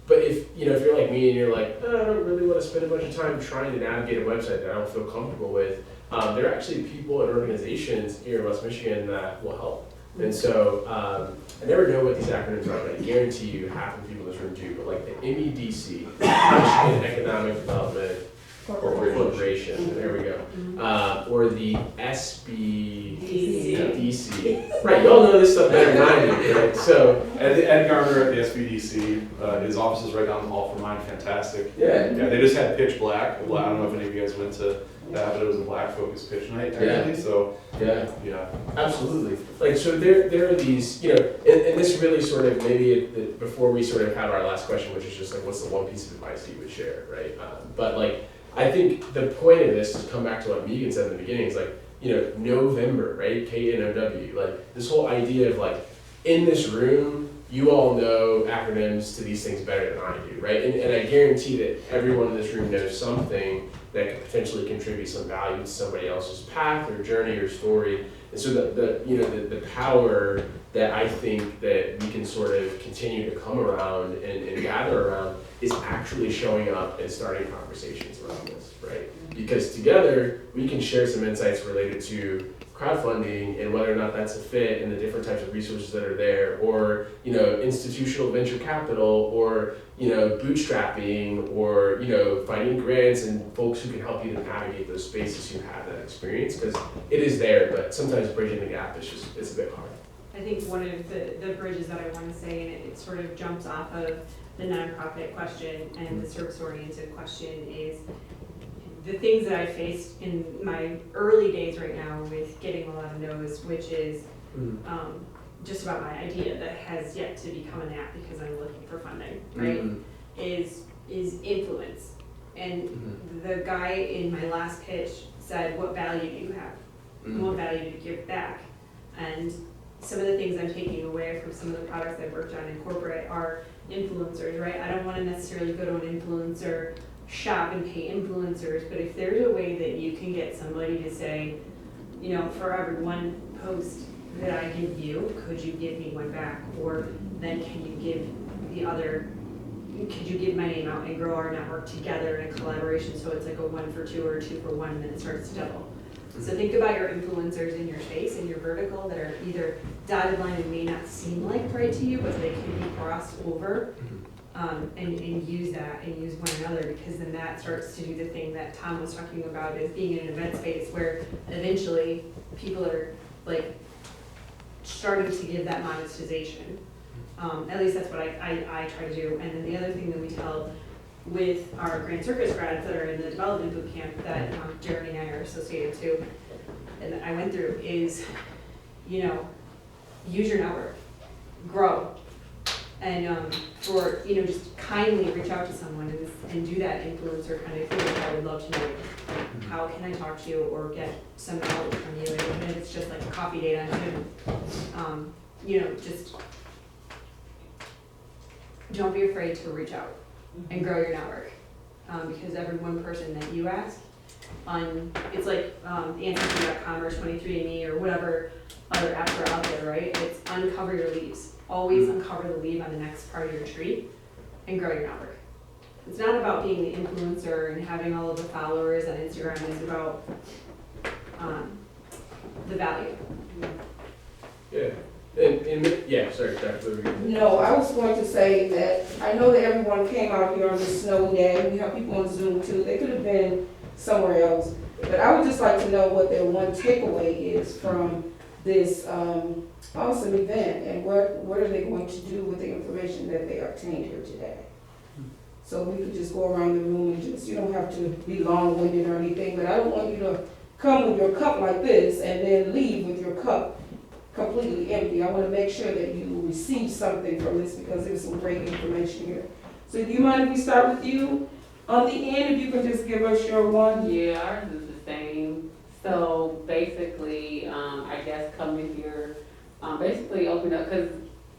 But if you're like me and you're like, oh, I don't really want to spend a bunch of time trying to navigate a website that I don't feel comfortable with, there are actually people and organizations here in West Michigan that will help. And so I never know what these acronyms are, but I guarantee you half of the people in this room do. But like the MEDC, Michigan Economic Development Corporation, there we go, or the SBDC. Right, y'all know this stuff better than I do, right? So Ed Garner at the SBDC, his office is right down the hall from mine, fantastic. Yeah. They just had Pitch Black. I don't know if any of you guys went to that, but it was a black focused pitch night actually. So yeah, absolutely. Like, so there are these, you know, and this really sort of maybe before we sort of have our last question, which is just like, what's the one piece of advice that you would share, right? But like, I think the point of this is to come back to what Megan said in the beginning. Is like, you know, November, right? KNOW. Like this whole idea of like, in this room, you all know acronyms to these things better than I do, right? And I guarantee that everyone in this room knows something that could potentially contribute some value to somebody else's path or journey or story. And so the power that I think that we can sort of continue to come around and gather around is actually showing up and starting conversations around this, right? Because together we can share some insights related to crowdfunding and whether or not that's a fit and the different types of resources that are there, or, you know, institutional venture capital, or, you know, bootstrapping, or, you know, finding grants and folks who can help you to navigate those spaces who have that experience, because it is there, but sometimes bridging the gap is just, it's a bit hard. I think one of the bridges that I want to say, and it sort of jumps off of the nonprofit question and the service-oriented question, is the things that I faced in my early days right now with getting a lot of no's, which is just about my idea that has yet to become an app because I'm looking for funding, right? Is influence. And the guy in my last pitch said, what value do you have? And what value do you give back? And some of the things I'm taking away from some of the products I've worked on in corporate are influencers, right? I don't want to necessarily go to an influencer shop and pay influencers, but if there's a way that you can get somebody to say, you know, for every one post that I give you, could you give me one back? Or then can you give the other, could you give my name out and grow our network together in a collaboration, so it's like a 1 for 2 or a 2 for 1, and then it starts to double. So think about your influencers in your space, in your vertical, that are either dotted line and may not seem like right to you, but they can be crossed over, and use that and use one another, because then that starts to do the thing that Tom was talking about, is being in an event space where eventually people are like starting to give that monetization. At least that's what I try to do. And then the other thing that we tell with our Grand Circus grads that are in the development boot camp that Jeremy and I are associated to, and that I went through, is, you know, use your network, grow. And for, you know, just kindly reach out to someone and do that influencer kind of thing, which I would love to know, like, how can I talk to you or get some knowledge from you, even if it's just like a coffee date on Zoom. You know, just don't be afraid to reach out and grow your network. Because every one person that you ask, it's like Ancestry.com or 23andMe or whatever other apps are out there, right? It's uncover your leaves. Always uncover the leaf on the next part of your tree and grow your network. It's not about being the influencer and having all of the followers on Instagram. It's about the value. Yeah. Yeah, sorry, Dr. No, I was going to say that I know that everyone came out here on this snowy day. We have people on Zoom too. They could have been somewhere else. But I would just like to know what their one takeaway is from this awesome event and what are they going to do with the information that they obtained here today. So we could just go around the room and just, you don't have to be long-winded or anything, but I don't want you to come with your cup like this and then leave with your cup completely empty. I want to make sure that you receive something from this because there's some great information here. So do you mind if we start with you? On the end, if you can just give us your one. Yeah, ours is the same. So basically, I guess coming here, basically opened up, because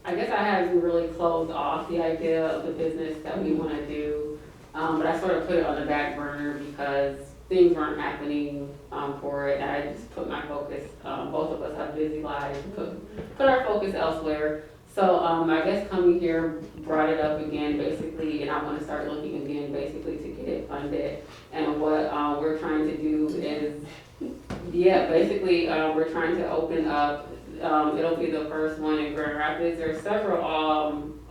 I guess I haven't really closed off the idea of the business that we want to do, but I sort of put it on the back burner because things weren't happening for it, and I just put my focus, both of us have busy lives, put our focus elsewhere. So I guess coming here brought it up again, basically, and I want to start looking again, basically, to get it funded. And what we're trying to do is, yeah, basically, we're trying to open up, it'll be the first one in Grand Rapids. There's several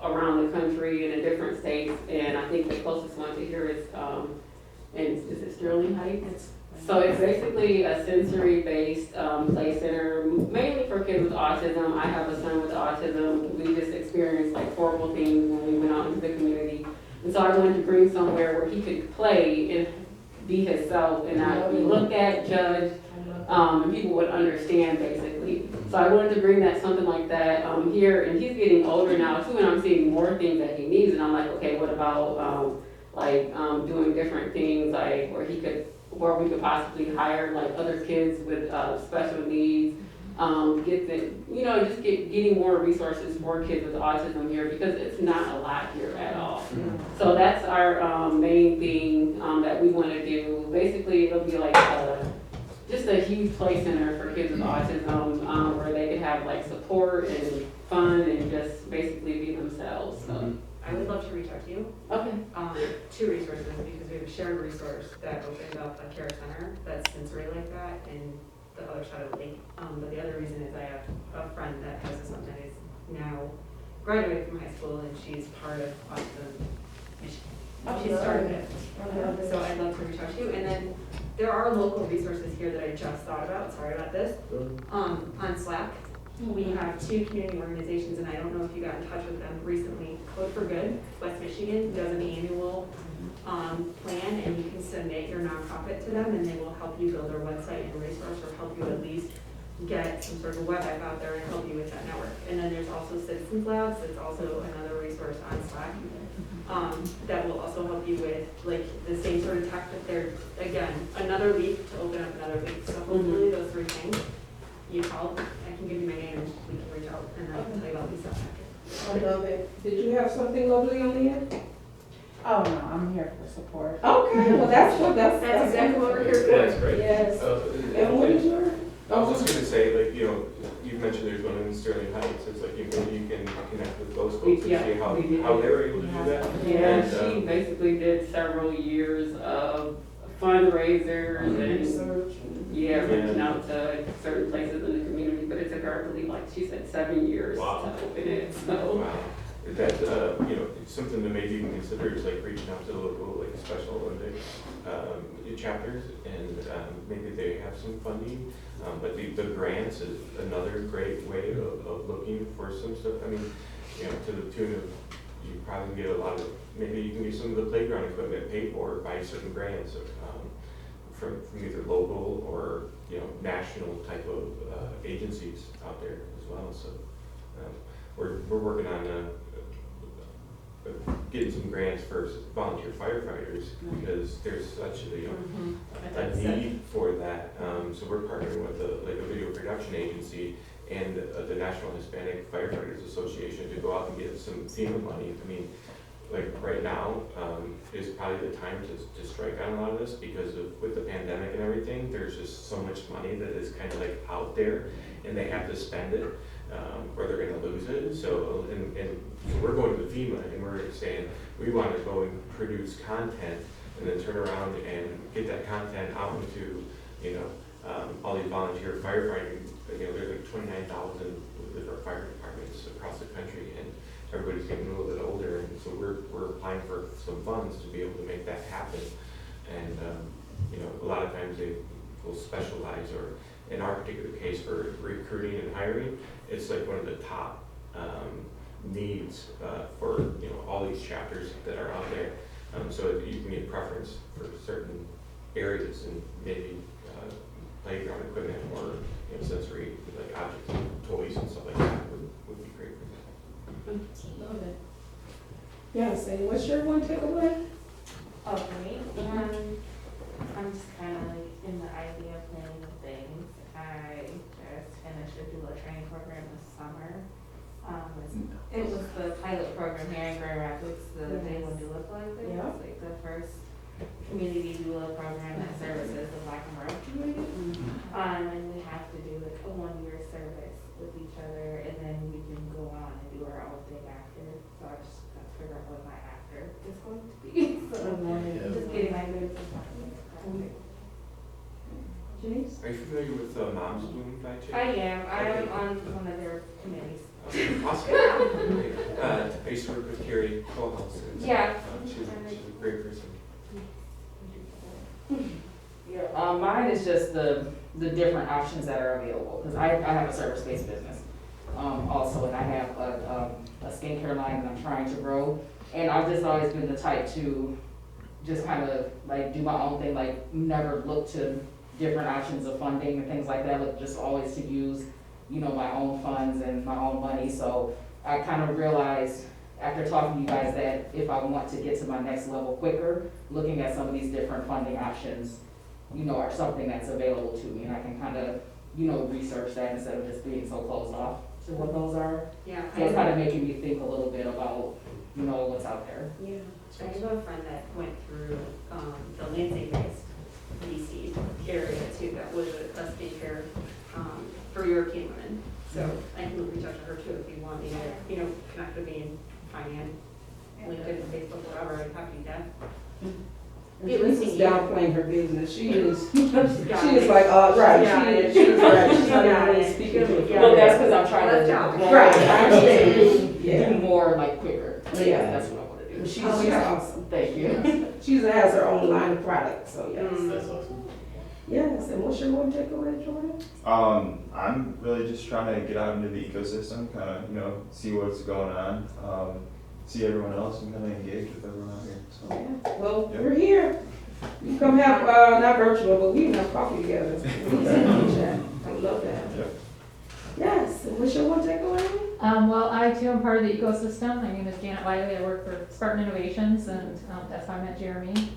around the country and in different states, and I think the closest one to here is is it Sterling Heights? So it's basically a sensory-based play center, mainly for kids with autism. I have a son with autism. We just experienced like horrible things when we went out into the community. And so I wanted to bring somewhere where he could play and be himself and not be looked at, judged, and people would understand basically. So I wanted to bring that, something like that here, and he's getting older now too, and I'm seeing more things that he needs, and I'm like, okay, what about doing different things, like where we could possibly hire like other kids with special needs, getting more resources for kids with autism here, because it's not a lot here at all. So that's our main thing that we want to do. Basically, it'll be like just a huge play center for kids with autism, where they could have like support and fun and just basically be themselves. So. I would love to reach out to you. Okay. Two resources, because we have a shared resource that opened up a care center that's sensory like that in the other side of the lake. But the other reason is I have a friend that has a son that is now graduated from high school, and she's part of Autism. She started it. So I'd love to reach out to you. And then there are local resources here that I just thought about. Sorry about this. On Slack. We have two community organizations, and I don't know if you got in touch with them recently. Code for Good, West Michigan, does an annual plan, and you can submit your nonprofit to them, and they will help you build their website and resource, or help you at least get some sort of web app out there and help you with that network. And then there's also Citizens Labs. It's also another resource on Slack that will also help you with like the same sort of tech, that they're, again, another leap to open up another leap. So hopefully those three things. You call, I can give you my name and we can reach out and I can tell you about these stuff after. I love it. Did you have something lovely on the end? Oh, no, I'm here for support. Okay, well, that's exactly what we're here for. Yeah, that's great. Yes. And what is your? I was just gonna say, like, you've mentioned there's one in Sterling Heights, it's like, maybe you can connect with those folks and see how they were able to do that. Yeah, And, she basically did several years of fundraisers and reaching out to certain places in the community, but it took her, I believe, like she said, 7 years to open it. So. wow. That, something that maybe you can consider is like reaching out to the local, like, Special Olympics chapters, and maybe they have some funding. But the grants is another great way of looking for some stuff. I mean, to the tune of, you probably get a lot of, maybe you can get some of the playground equipment paid for by certain grants from either local or, national type of agencies out there as well. So we're working on getting some grants for volunteer firefighters, because there's such a, a need for that. So we're partnering with a video production agency and the National Hispanic Firefighters Association to go out and get some FEMA money. I mean, like right now is probably the time to strike on a lot of this, because with the pandemic and everything, there's just so much money that is kind of like out there, and they have to spend it or they're going to lose it. So and we're going to FEMA and we're saying we want to go and produce content and then turn around and get that content out into, you know, all these volunteer firefighting. You know, there's like 29,000 different fire departments across the country, and everybody's getting a little bit older, and so we're applying for some funds to be able to make that happen. And you know, a lot of times they will specialize, or in our particular case for recruiting and hiring, it's like one of the top needs for, you know, all these chapters that are out there. So you can get preference for certain areas, and maybe playground equipment or, you know, sensory like objects, toys and stuff like that would be great for that. Love it. Yes, and what's your one takeaway? Okay, I'm just kind of like in the idea of planning of things. I just finished a doula training program this summer. It was the pilot program here in Grand Rapids, the Day One Doula Collective. Yeah. It's like the first community doula program that services the Black and brown community. And we have to do like a 1-year service with each other, and then we can go on and do our own thing after. So I just got to figure out what my after is going to be. So just getting my roots and talking. Janice? Are you familiar with Mom's Bloom by chance? I am. I'm on one of their committees. Awesome. I used to work with Carrie Colehouse. Yeah. She's a great person. Mine is just the different options that are available, because I have a service-based business also, and I have a skincare line that I'm trying to grow, and I've just always been the type to just kind of like do my own thing, like never look to different options of funding and things like that, but just always to use, you know, my own funds and my own money. So I kind of realized after talking to you guys that if I want to get to my next level quicker, looking at some of these different funding options, you know, are something that's available to me, and I can kind of, you know, research that instead of just being so closed off to what those are. Yeah. So it's kind of making me think a little bit about, you know, what's out there. Yeah. I have a friend that went through the Lansing-based DC area too, that was a skincare for European women. So I can reach out to her too if you want me to, you know, connect with me and find me on LinkedIn, Facebook, whatever, I'm happy to. This is downplaying her business. She is, she Got is it. like, right, Yeah, she is right. She's not got even it. speaking to Yeah. Well, that's because I'm trying to Let's go. Right, I understand. do Yeah. more like quicker. Yeah. That's what I want to do. She's awesome. Thank you. She has her own line of products, so yes. That's awesome. Yes, and what's your one takeaway, Jordan? I'm really just trying to get out into the ecosystem, kind of, you know, see what's going on, see everyone else and kind of engage with everyone out here. So, Yeah. Well, Yeah. we're here. You come have, not virtual, but we can have coffee together. I love that. Yeah. Yes, and what's your one takeaway? Well, I too am part of the ecosystem. My name is Janet Wiley. I work for Spartan Innovations, and that's how I met Jeremy.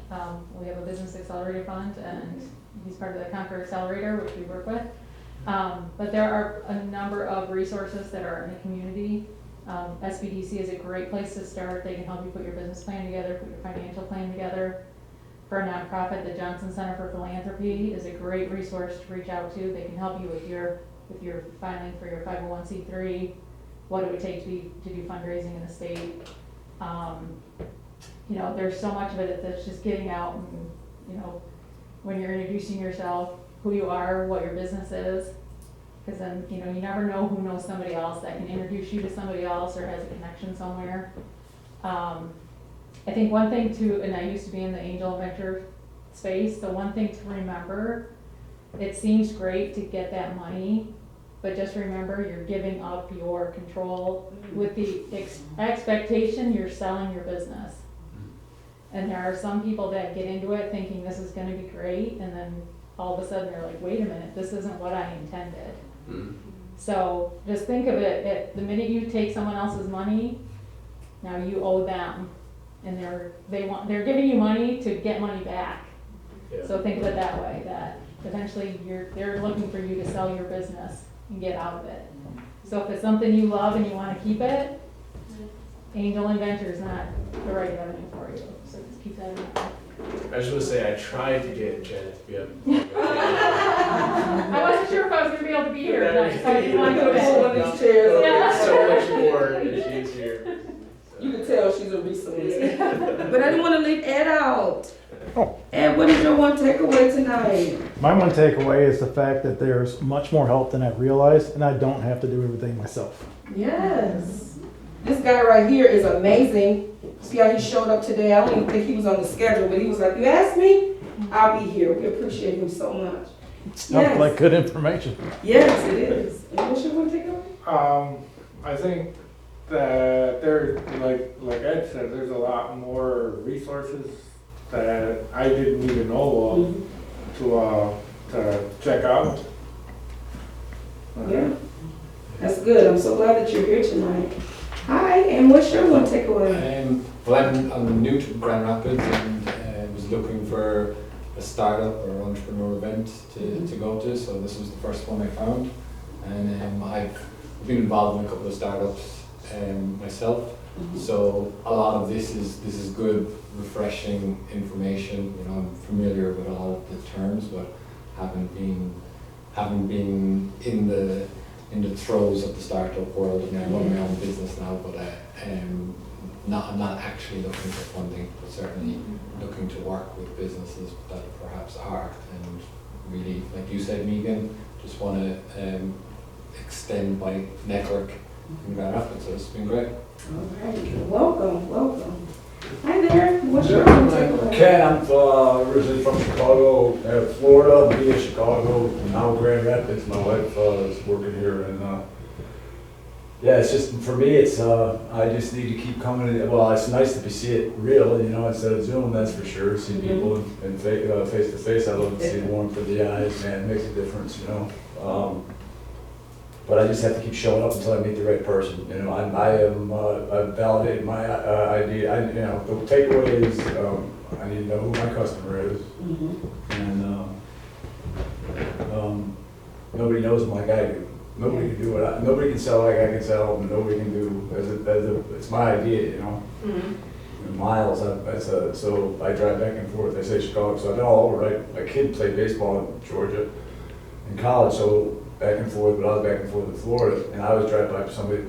We have a business accelerator fund, and he's part of the Conquer Accelerator, which we work with. But there are a number of resources that are in the community. SBDC is a great place to start. They can help you put your business plan together, put your financial plan together. For a nonprofit, the Johnson Center for Philanthropy is a great resource to reach out to. They can help you with your filing for your 501c3, what it would take to do fundraising in the state. You know, there's so much of it that's just getting out and, you know, when you're introducing yourself, who you are, what your business is. Because then, you know, you never know who knows somebody else that can introduce you to somebody else or has a connection somewhere. I think one thing too, and I used to be in the angel venture space, so one thing to remember, it seems great to get that money, but just remember you're giving up your control with the expectation you're selling your business. And there are some people that get into it thinking this is gonna be great, and then all of a sudden they're like, wait a minute, this isn't what I intended. Mm-hmm. So just think of it, the minute you take someone else's money, Now you owe them, and they're giving you money to get money back. Yeah. So think of it that way, that eventually they're looking for you to sell your business and get out of it. So if it's something you love and you wanna keep it, angel inventor is not the right avenue for you, so just keep that in mind. I just want to say I tried to get Jen to be up. I wasn't sure if I was gonna be able to be here tonight, so I didn't want to go One back. of these chairs. Yeah. So much more, and she's here. You can tell she's a recent. But I didn't want to leave Ed out. Ed, what is your one takeaway tonight? My one takeaway is the fact that there's much more help than I realized, and I don't have to do everything myself. Yes. This guy right here is amazing. See how he showed up today? I don't even think he was on the schedule, but he was like, you asked me? I'll be here. We appreciate him so much. Sounds like good information. Yes, it is. And what's your one takeaway? I think that there, like Ed said, there's a lot more resources that I didn't even know of to check out. Yeah. That's good. I'm so glad that you're here tonight. Hi, and what's your one takeaway? I'm new to Grand Rapids and was looking for a startup or entrepreneur event to go to, so this was the first one I found. And I've been involved in a couple of startups myself, so a lot of this is good, refreshing information. You know, I'm familiar with all of the terms, but haven't been in the throes of the startup world. I mean, I run my own business now, but I'm not actually looking for funding, but certainly looking to work with businesses that perhaps are, and really, like you said, Megan, just want to extend my network in Grand Rapids. So it's been great. All right, welcome. Hi there, what's your one takeaway? Ken, I'm originally from Chicago, Florida, via Chicago, now Grand Rapids. My wife is working here, and yeah, it's just, for me, it's, I just need to keep coming. Well, it's nice to see it real, you know, instead of Zoom, that's for sure. See people in face to face. I love to see the warmth of the eyes, man, it makes a difference, you know. But I just have to keep showing up until I meet the right person. You know, I've validated my idea. You know, the takeaway is I need to know who my customer is, and nobody knows them like I do. Nobody can do what nobody can sell like I can sell, and nobody can do it's my idea. You know, miles. So I drive back and forth. I say Chicago, so I've been all over. Right, my kid played baseball in Georgia in college, so back and forth, but I was back and forth in Florida, and I was driving by somebody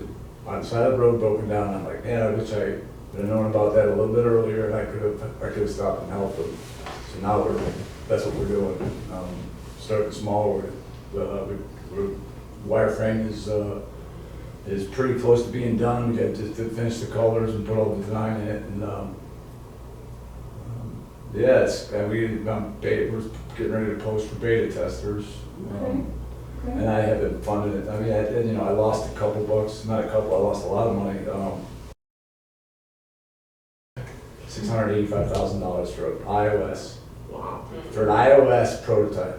on the side of the road broken down, and I'm like, man, I wish I would have known about that a little bit earlier, and I could have stopped and helped them. So now that's what we're doing. Starting small, we're wireframe is pretty close to being done. We got to finish the colors and put all the design in it, and yeah, we're getting ready to post for beta testers. And I haven't funded it. I mean, I lost a couple bucks, not a couple, I lost a lot of money. $685,000 for an iOS. Wow. For an iOS prototype.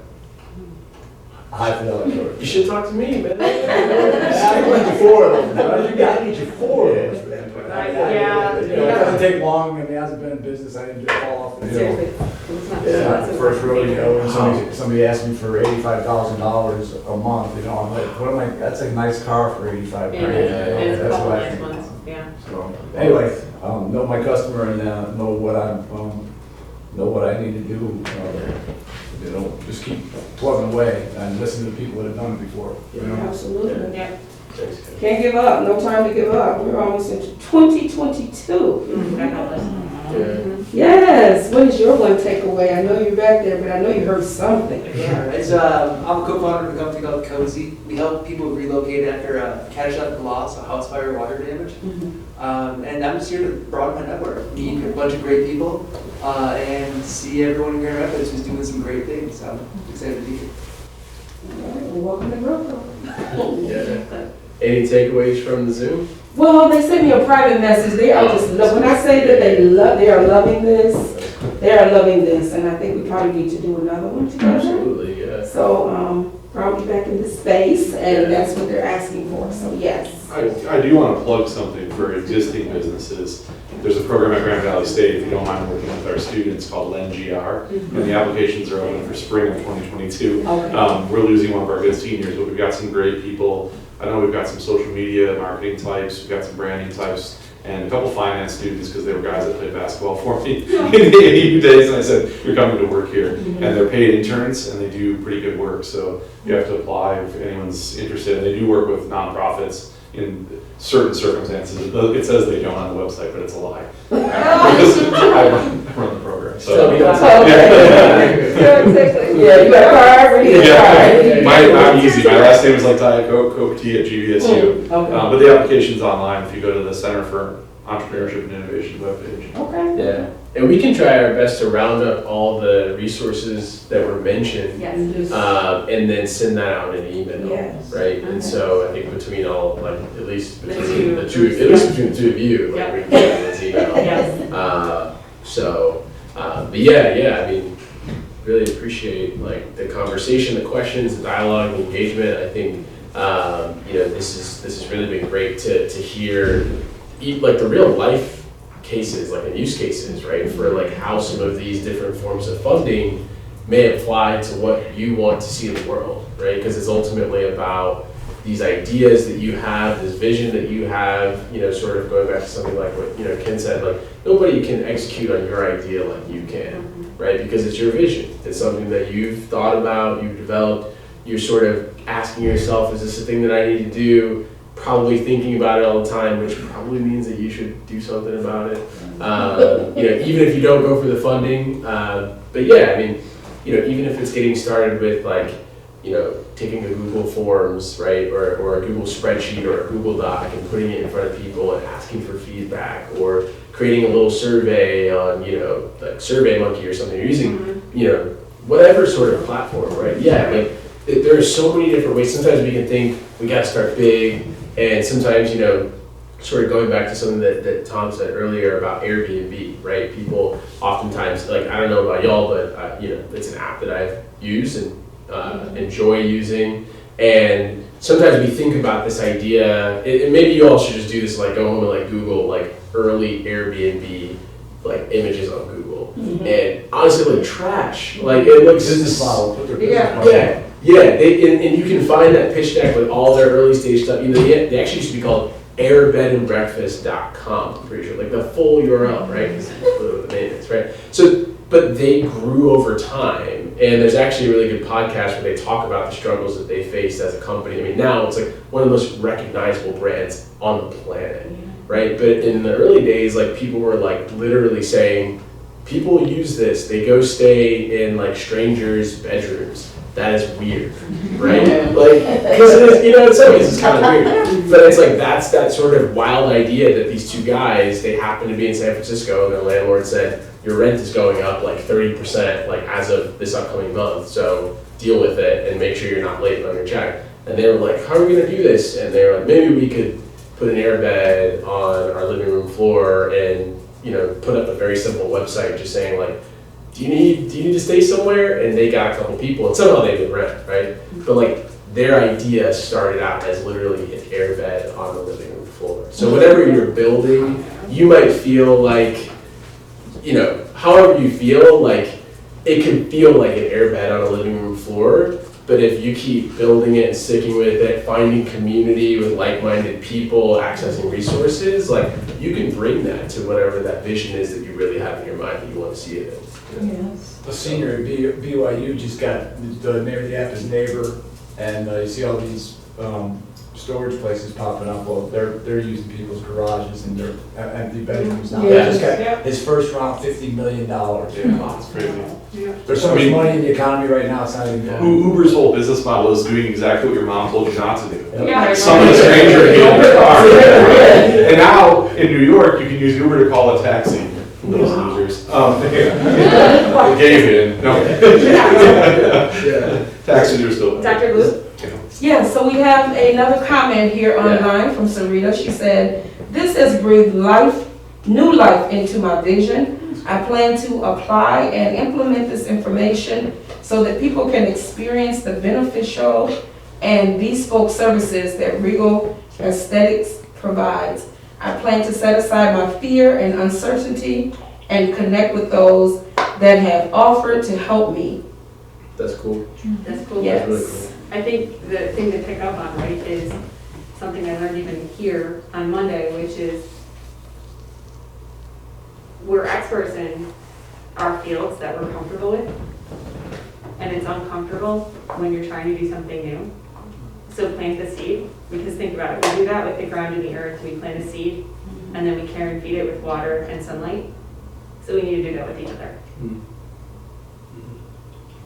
High fidelity prototype. You should talk to me, man. I went to 4 of them. I need you 4 of those, man. Yeah. You know, it doesn't take long. I mean, it hasn't been in business. I didn't just fall off the hill. It's not the first rodeo. And somebody asked me for $85,000 a month. You know, I'm like, what am I? That's a nice car for $85,000. That's what I think. Yeah. So anyway, know my customer and know what I need to do. You know, just keep plugging away and listen to people that have done it before. You know? Absolutely. Yeah. Can't give up, no time to give up. We're almost into 2022. Yes, what is your one takeaway? I know you're back there, but I know you heard something. Yeah, it's, I'm a co-founder of a company called Cozy. We help people relocate after a catastrophic loss, a house fire, or water damage. And I'm just here to broaden my network, meet a bunch of great people, and see everyone in Grand Rapids who's doing some great things. I'm excited to be here. All right, well, welcome to Growth. Yeah. Any takeaways from the Zoom? Well, they sent me a private message. They are just when I say that they are loving this, and I think we probably need to do another one together. Absolutely, yeah. So brought me back into space, and that's what they're asking for, so yes. I do want to plug something for existing businesses. There's a program at Grand Valley State, if you don't mind working with our students, called LENGR, and the applications are open for spring of 2022. We're losing one of our good seniors, but we've got some great people. I know we've got some social media marketing types, we've got some branding types, and a couple finance students, because they were guys that played basketball for me in the AU days, and I said, you're coming to work here. And they're paid interns, and they do pretty good work, so you have to apply if anyone's interested. And they do work with nonprofits in certain circumstances. It says they don't on the website, but it's a lie. I run the program, so. Yeah, you got I'm easy. My last name is like Diet Coke, Coke Tea at GVSU. But the application's online if you go to the Center for Entrepreneurship and Innovation webpage. Okay. Yeah, and we can try our best to round up all the resources that were mentioned, Yes. and then send that out in an email, Yes. right? And so I think between all, like, at least The between two. the two, at least between the two of you, like, Yep. we can get this email. Yes. But yeah, I mean, really appreciate like the conversation, the questions, the dialogue, the engagement. I think this has really been great to hear like the real life cases, like and use cases, right? For like how some of these different forms of funding may apply to what you want to see in the world, right? Because it's ultimately about these ideas that you have, this vision that you have, sort of going back to something like what, Ken said, like nobody can execute on your idea like you can, right? Because it's your vision. It's something that you've thought about, you've developed, you're sort of asking yourself, is this a thing that I need to do? Probably thinking about it all the time, which probably means that you should do something about it. Even if you don't go for the funding. But yeah, I mean, even if it's getting started with like, taking a Google Forms, right, or a Google spreadsheet or a Google Doc and putting it in front of people and asking for feedback, or creating a little survey on, like SurveyMonkey or something, or using, whatever sort of platform, right? Yeah, like there are so many different ways. Sometimes we can think we got to start big, and sometimes, sort of going back to something that Tom said earlier about Airbnb, right? People oftentimes, like, I don't know about y'all, but it's an app that I've used and enjoy using. And sometimes we think about this idea, and maybe you all should just do this, like go home and like Google like early Airbnb like images on Google. And honestly, like trash. Like it looks Business model, put their business model. And you can find that pitch deck with all their early stage stuff. They actually used to be called airbedandbreakfast.com, I'm pretty sure, like the full URL, right? Because the maintenance, right? So, but they grew over time, and there's actually a really good podcast where they talk about the struggles that they faced as a company. I mean, now it's like one of the most recognizable brands on the planet, right? But in the early days, like people were like literally saying, people use this, they go stay in like strangers' bedrooms. That is weird, right? Like, because it is, in some ways it's kind of weird. But it's like, that's that sort of wild idea that these two guys, they happen to be in San Francisco, and their landlord said, your rent is going up like 30%, like as of this upcoming month, so deal with it and make sure you're not late on your check. And they were like, how are we gonna do this? And they were like, maybe we could put an airbed on our living room floor and, put up a very simple website just saying like, do you need to stay somewhere? And they got a couple people, and somehow they would rent, right? But like their idea started out as literally an airbed on the living room floor. So whatever you're building, you might feel like, however you feel, like it can feel like an airbed on a living room floor. But if you keep building it and sticking with it, finding community with like-minded people, accessing resources, like you can bring that to whatever that vision is that you really have in your mind that you want to see it in. Yes. A senior at BYU just got, the name of the app is Neighbor, and you see all these storage places popping up. Well, they're using people's garages and their empty bedrooms now. Yeah. He just got his first round, $50 million. Yeah, it's crazy. There's so much money in the economy right now, it's not even funny. Uber's whole business model is doing exactly what your mom told you not to do. Yeah. Summon a stranger in your car. And now, in New York, you can use Uber to call a taxi. Those losers. They gave in. No. Taxis are still there. Dr. Luke? Yeah, so we have another comment here online from Sarita. She said, this has breathed new life into my vision. I plan to apply and implement this information so that people can experience the beneficial and bespoke services that Regal Aesthetics provides. I plan to set aside my fear and uncertainty and connect with those that have offered to help me. That's cool. That's cool. Yes. That's really cool. I think the thing to pick up on, right, is something I learned even here on Monday, which is we're experts in our fields that we're comfortable with, and it's uncomfortable when you're trying to do something new. So plant the seed, because think about it, we do that with the ground and the earth, we plant a seed, and then we care and feed it with water and sunlight. So we need to do that with each other.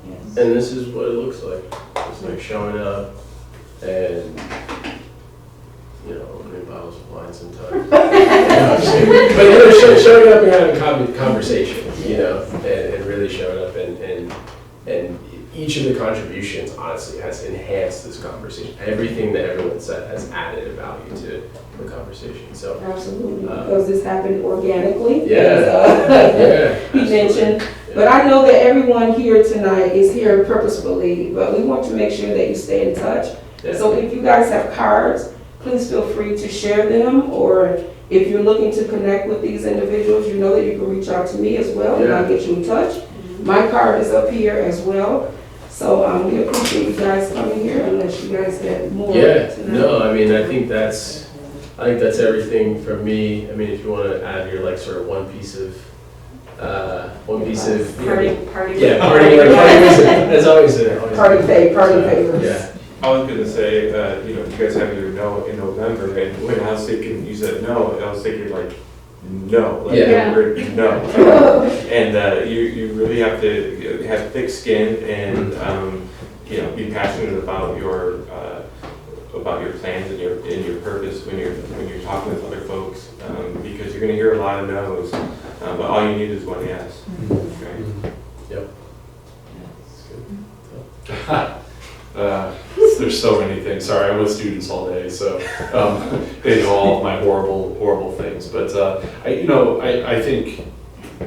Yes. And this is what it looks like. It's like showing up and, you know, opening bottles of wine sometimes. But you know, showing up and having conversation, you know, and really showing up and each of the contributions honestly has enhanced this conversation. Everything that everyone said has added a value to the conversation. So Absolutely, because this happened organically. Yeah. As, he mentioned. But I know that everyone here tonight is here purposefully, but we want to make sure that you stay in touch. Yeah. So if you guys have cards, please feel free to share them, or if you're looking to connect with these individuals, you know that you can reach out to me as well, and I'll get you in touch. My card is up here as well. So we appreciate you guys coming here, unless you guys had more tonight. No, I mean, I think that's everything from me. I mean, if you want to add your like sort of one piece of Party. Yeah, party. That's always Party favors. Yeah. I was gonna say, you know, you guys have your no in November, and when I was thinking, you said no, I was thinking like, no, like Yeah. the word no. And you really have to have thick skin and, you know, be passionate about your plans and your purpose when you're talking with other folks, because you're gonna hear a lot of no's, but all you need is one yes. Okay? Yep. There's so many things. Sorry, I'm with students all day, so they know all of my horrible things. But I think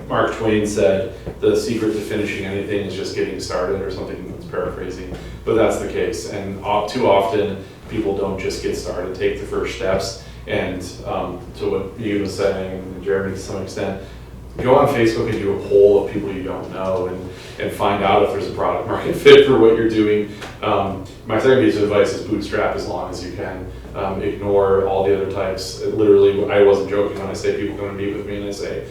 Mark Twain said the secret to finishing anything is just getting started, or something. That's paraphrasing, but that's the case. And too often people don't just get started, take the first steps. And to what you was saying, and Jeremy to some extent, go on Facebook and do a poll of people you don't know and find out if there's a product market fit for what you're doing. My second piece of advice is bootstrap as long as you can. Ignore all the other types. Literally, I wasn't joking when I say people come and meet with me and I say,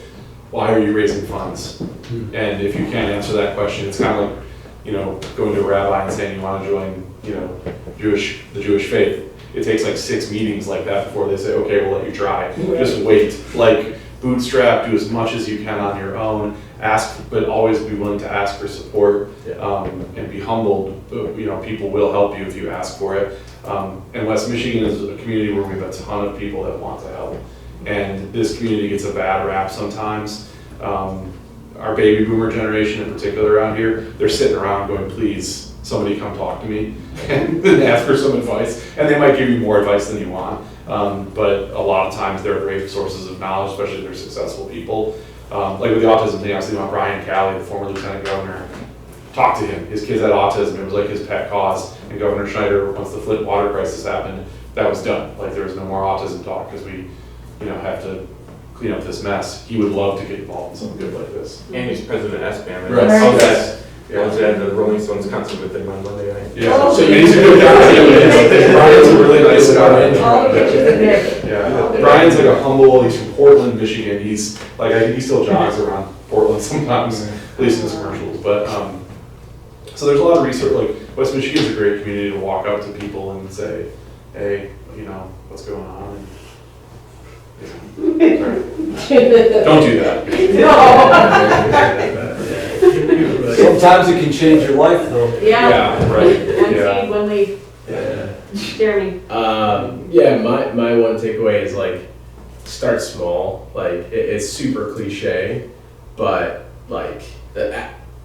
why are you raising funds? And if you can't answer that question, it's kind of like, you know, going to a rabbi and saying you want to join, you know, the Jewish faith. It takes like 6 meetings like that before they say, okay, we'll let you try. Just wait. Like, bootstrap, do as much as you can on your own, ask, but always be willing to ask for support, and be humbled. You know, people will help you if you ask for it. And West Michigan is a community where we have a ton of people that want to help. And this community gets a bad rap sometimes. Our baby boomer generation in particular around here, they're sitting around going, please, somebody come talk to me and then ask for some advice. And they might give you more advice than you want. But a lot of times they're great sources of knowledge, especially if they're successful people. Like with the autism thing, I was thinking about Brian Calley, the former lieutenant governor. Talk to him. His kids had autism. It was like his pet cause. And Governor Schneider, once the Flint water crisis happened, that was done. Like there was no more autism talk because we, you know, have to clean up this mess. He would love to get involved in something good like this. And he's president of SBAM. Right. I was at the Rolling Stones concert with him on Monday night. Yeah, so he's a good guy. Brian's a really nice guy. Yeah, Brian's like a humble, he's from Portland, Michigan. He's like, he still jogs around Portland sometimes, at least in his commercials. But, so there's a lot of research, like West Michigan's a great community to walk up to people and say, hey, you know, what's going on? And, don't do that. Sometimes it can change your life, though. Yeah, right. One lead. Jeremy. My one takeaway is like, start small. Like it's super cliche, but like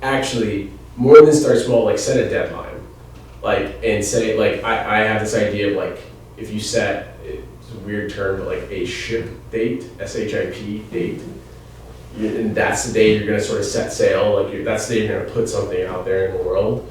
actually more than start small, like set a deadline. Like and say like I have this idea of like if you set, it's a weird term, but like a ship date, SHIP date, and that's the day you're gonna sort of set sail, like that's the day you're gonna put something out there in the world.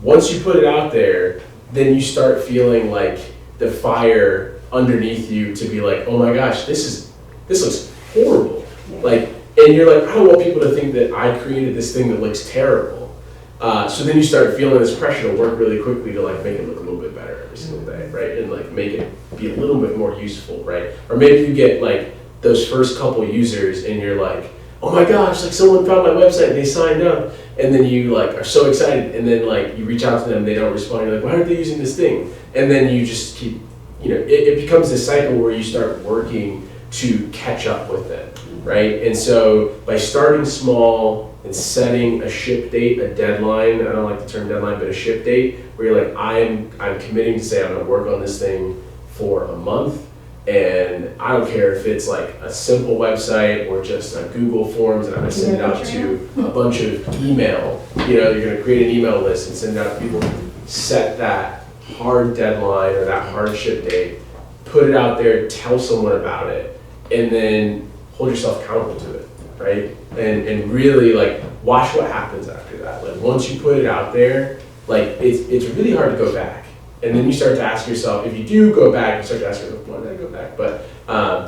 Once you put it out there, then you start feeling like the fire underneath you to be like, oh my gosh, this looks horrible. Like, and you're like, I don't want people to think that I created this thing that looks terrible. So then you start feeling this pressure to work really quickly to like make it look a little bit better every single day, right? And like make it be a little bit more useful, right? Or maybe you get like those first couple users and you're like, oh my gosh, like someone found my website and they signed up. And then you like are so excited and then like you reach out to them, they don't respond, you're like, why aren't they using this thing? And then you just keep, it becomes this cycle where you start working to catch up with them, right? And so by starting small and setting a ship date, a deadline, I don't like the term deadline, but a ship date, where you're like, I'm committing to say I'm gonna work on this thing for a month, and I don't care if it's like a simple website or just a Google Forms and I'm gonna send it out to a bunch of email, you're gonna create an email list and send it out to people, set that hard deadline or that hard ship date, put it out there, tell someone about it, and then hold yourself accountable to it, right? And really like watch what happens after that. Like once you put it out there, like it's really hard to go back. And then you start to ask yourself, if you do go back, you start to ask yourself, why did I go back? But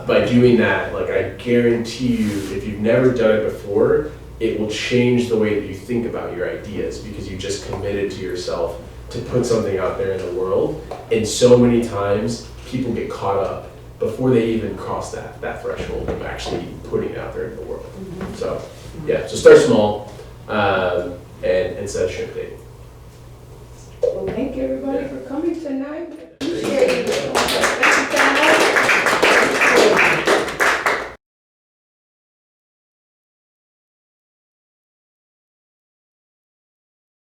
by doing that, like I guarantee you, if you've never done it before, it will change the way that you think about your ideas because you just committed to yourself to put something out there in the world. And so many times people get caught up before they even cross that threshold of actually putting it out there in the world. So yeah, so start small and set a ship date. Well, thank everybody for coming tonight.